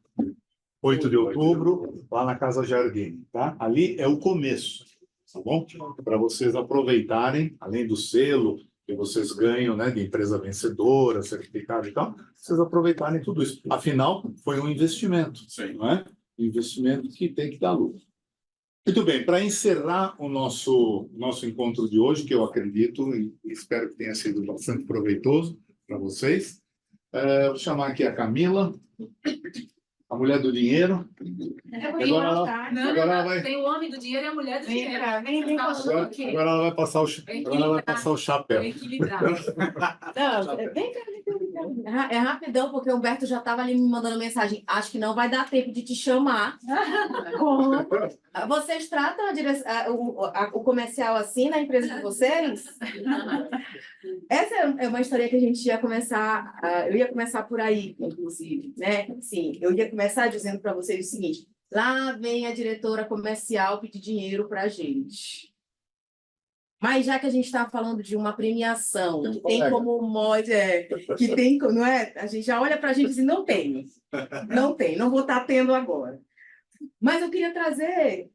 8 de outubro, lá na Casa Jardim, tá? Ali é o começo, tá bom? Para vocês aproveitarem, além do selo que vocês ganham, né, de empresa vencedora, certificado e tal, vocês aproveitarem tudo isso. Afinal, foi um investimento, não é? Investimento que tem que dar lucro. Muito bem, para encerrar o nosso encontro de hoje, que eu acredito e espero que tenha sido bastante proveitoso para vocês, vou chamar aqui a Camila, a mulher do dinheiro. Agora ela vai... Tem o homem do dinheiro e a mulher do dinheiro. Agora ela vai passar o chapéu. Não, vem cá. É rapidão, porque o Humberto já estava ali me mandando mensagem. Acho que não vai dar tempo de te chamar. Vocês tratam o comercial assim na empresa de vocês? Essa é uma história que a gente ia começar. Eu ia começar por aí, inclusive, né? Sim, eu ia começar dizendo para vocês o seguinte: lá vem a diretora comercial pedir dinheiro para a gente. Mas já que a gente está falando de uma premiação que tem como que tem, não é? A gente já olha para a gente e diz, não tem, não vou estar tendo agora. Mas eu queria trazer,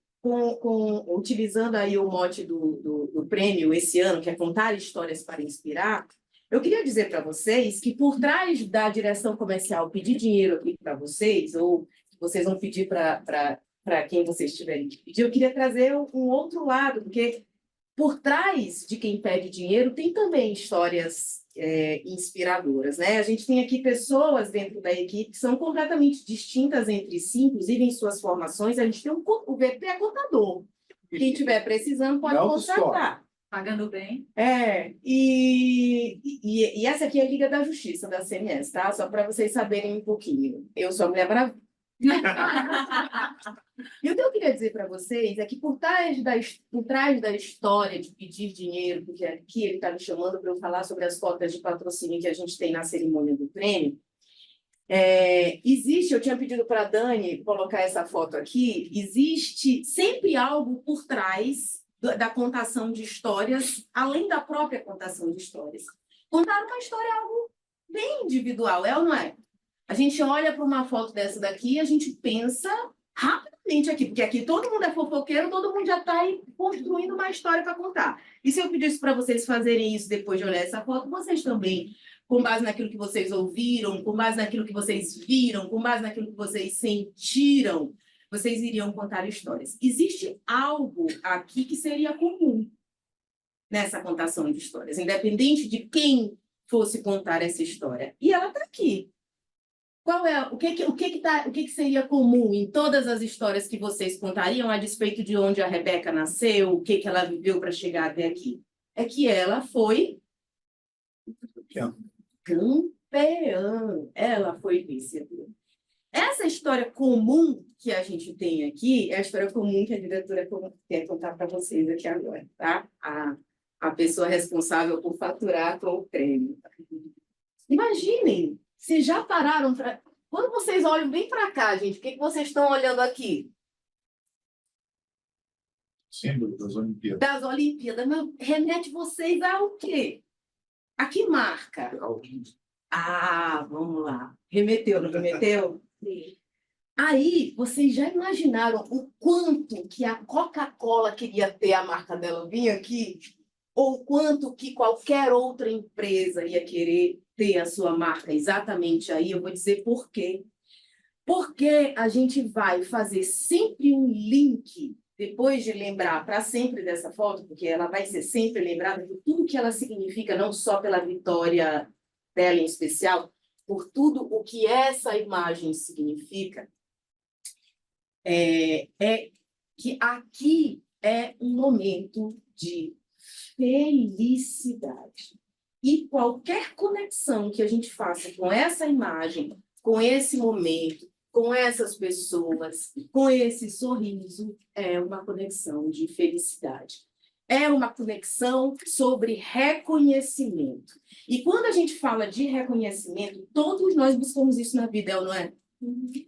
utilizando aí o mote do prêmio esse ano, que é contar histórias para inspirar, eu queria dizer para vocês que por trás da direção comercial pedir dinheiro aqui para vocês, ou vocês vão pedir para quem vocês tiverem que pedir, eu queria trazer um outro lado, porque por trás de quem pede dinheiro tem também histórias inspiradoras, né? A gente tem aqui pessoas dentro da equipe que são completamente distintas entre si, inclusive em suas formações. A gente tem o VP é contador. Quem estiver precisando pode contratar. Pagando bem. E essa aqui é a Liga da Justiça da CMS, tá? Só para vocês saberem um pouquinho. Eu sou a Mulher Maravilha. E o que eu queria dizer para vocês é que por trás da história de pedir dinheiro, porque aqui ele está me chamando para eu falar sobre as cotas de patrocínio que a gente tem na cerimônia do prêmio, eu tinha pedido para a Dani colocar essa foto aqui, existe sempre algo por trás da contação de histórias, além da própria contação de histórias. Contar uma história é algo bem individual, é ou não é? A gente olha para uma foto dessa daqui e a gente pensa rapidamente aqui, porque aqui todo mundo é fofoqueiro, todo mundo já está aí construindo uma história para contar. E se eu pedisse para vocês fazerem isso depois de olhar essa foto, vocês também, com base naquilo que vocês ouviram, com base naquilo que vocês viram, com base naquilo que vocês sentiram, vocês iriam contar histórias. Existe algo aqui que seria comum nessa contação de histórias, independente de quem fosse contar essa história. E ela está aqui. O que seria comum em todas as histórias que vocês contariam a despeito de onde a Rebeca nasceu, o que ela viveu para chegar até aqui? É que ela foi campeã. Ela foi vencedora. Essa história comum que a gente tem aqui é a história comum que a diretora quer contar para vocês aqui agora, tá? A pessoa responsável por faturar com o prêmio. Imaginem, vocês já pararam para... Quando vocês olham bem para cá, gente, o que vocês estão olhando aqui? Símbolo das Olimpíadas. Das Olimpíadas. Mas remete vocês a o quê? A que marca? Vamos lá. Remeteu, não remeteu? Sim. Aí, vocês já imaginaram o quanto que a Coca-Cola queria ter a marca dela vir aqui? Ou quanto que qualquer outra empresa ia querer ter a sua marca exatamente aí? Eu vou dizer por quê. Porque a gente vai fazer sempre um link, depois de lembrar para sempre dessa foto, porque ela vai ser sempre lembrada por tudo que ela significa, não só pela vitória dela em especial, por tudo o que essa imagem significa, é que aqui é um momento de felicidade. E qualquer conexão que a gente faça com essa imagem, com esse momento, com essas pessoas, com esse sorriso, é uma conexão de felicidade. É uma conexão sobre reconhecimento. E quando a gente fala de reconhecimento, todos nós buscamos isso na vida, não é?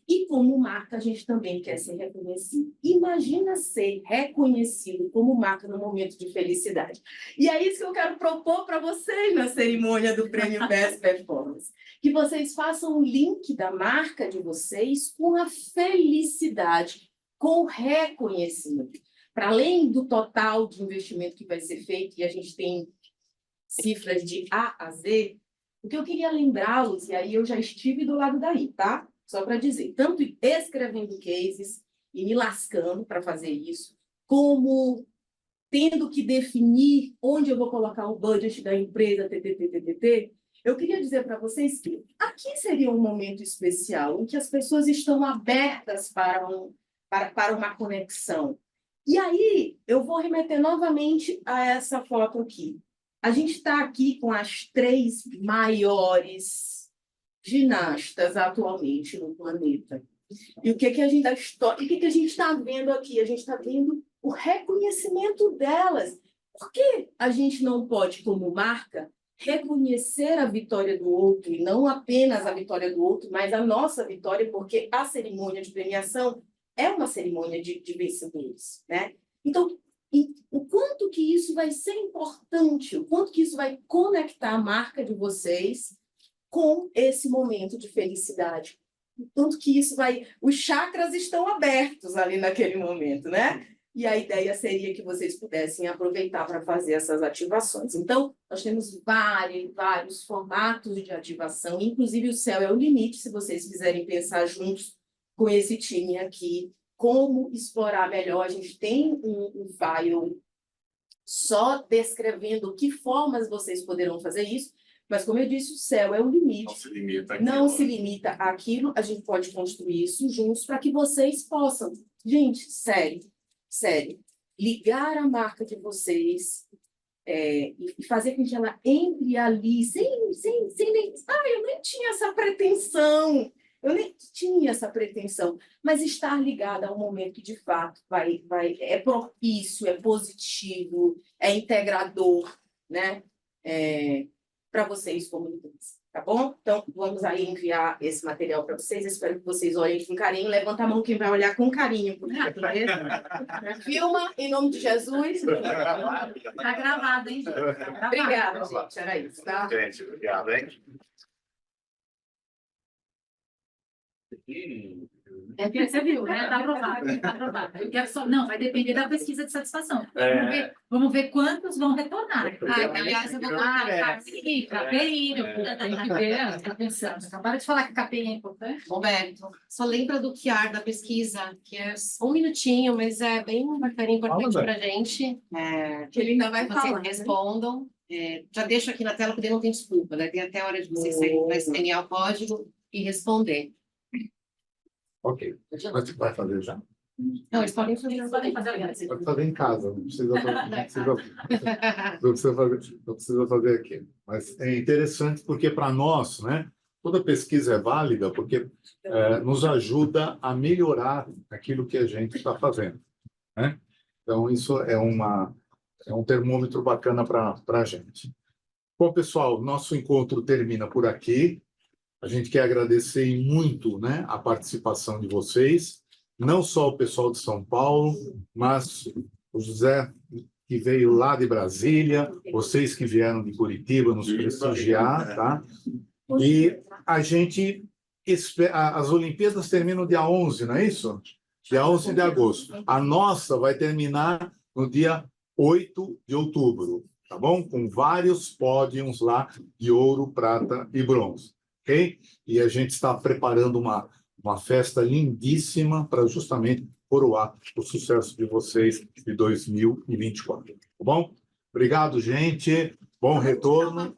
E como marca, a gente também quer ser reconhecido. Imagina ser reconhecido como marca no momento de felicidade. E é isso que eu quero propor para vocês na cerimônia do Prêmio Best Performance. Que vocês façam o link da marca de vocês com a felicidade, com o reconhecimento. Para além do total de investimento que vai ser feito, e a gente tem cifras de A a Z, o que eu queria lembrá-los, e aí eu já estive do lado daí, tá? Só para dizer, tanto escrevendo cases e me lascando para fazer isso, como tendo que definir onde eu vou colocar o budget da empresa, eu queria dizer para vocês que aqui seria um momento especial em que as pessoas estão abertas para uma conexão. E aí, eu vou remeter novamente a essa foto aqui. A gente está aqui com as 3 maiores ginastas atualmente no planeta. E o que a gente está vendo aqui? A gente está vendo o reconhecimento delas. Por que a gente não pode, como marca, reconhecer a vitória do outro, e não apenas a vitória do outro, mas a nossa vitória, porque a cerimônia de premiação é uma cerimônia de vencedores, né? Então, o quanto que isso vai ser importante, o quanto que isso vai conectar a marca de vocês com esse momento de felicidade. O quanto que isso vai... Os chakras estão abertos ali naquele momento, né? E a ideia seria que vocês pudessem aproveitar para fazer essas ativações. Então, nós temos vários formatos de ativação, inclusive o céu é o limite, se vocês quiserem pensar juntos com esse time aqui, como explorar melhor. A gente tem um file só descrevendo que formas vocês poderão fazer isso, mas, como eu disse, o céu é o limite. Não se limita àquilo, a gente pode construir isso juntos para que vocês possam. Gente, sério, ligar a marca de vocês e fazer com que ela entre ali sem nem... eu nem tinha essa pretensão. Eu nem tinha essa pretensão, mas estar ligada a um momento que de fato é propício, é positivo, é integrador, né? Para vocês comunicadores, tá bom? Então, vamos aí enviar esse material para vocês. Espero que vocês olhem com carinho. Levanta a mão quem vai olhar com carinho. Filma, em nome de Jesus. Tá gravado, hein? Obrigada, gente. Era isso, tá? Gente, obrigado, hein? Você viu, né? Tá aprovado, tá aprovado. Eu quero só... Não, vai depender da pesquisa de satisfação. Vamos ver quantos vão retornar. Aliás, eu vou colocar KPI, tem que ver, tá pensando. Acabaram de falar que KPI é importante. Roberto, só lembra do QR da pesquisa, que é só um minutinho, mas é bem bacana e importante para a gente. Que ele ainda vai vocês falar, né? respondam. Já deixo aqui na tela, porque não tem desculpa, né? Tem até a hora de vocês saírem para escanear o código e responder. Ok. Mas você vai fazer já? Não, eles podem fazer. Pode fazer em casa, não precisa fazer aqui. Mas é interessante porque para nós, né, toda pesquisa é válida porque nos ajuda a melhorar aquilo que a gente está fazendo, né? Então, isso é um termômetro bacana para a gente. Bom, pessoal, nosso encontro termina por aqui. A gente quer agradecer muito, né, a participação de vocês, não só o pessoal de São Paulo, mas o José, que veio lá de Brasília, vocês que vieram de Curitiba nos prestigiar, tá? E a gente... As Olimpíadas terminam dia 11, não é isso? Dia 11 de agosto. A nossa vai terminar no dia 8 de outubro, tá bom? Com vários pódios lá de ouro, prata e bronze. Ok? E a gente está preparando uma festa lindíssima para justamente coroar o sucesso de vocês de 2024. Tá bom? Obrigado, gente. Bom retorno.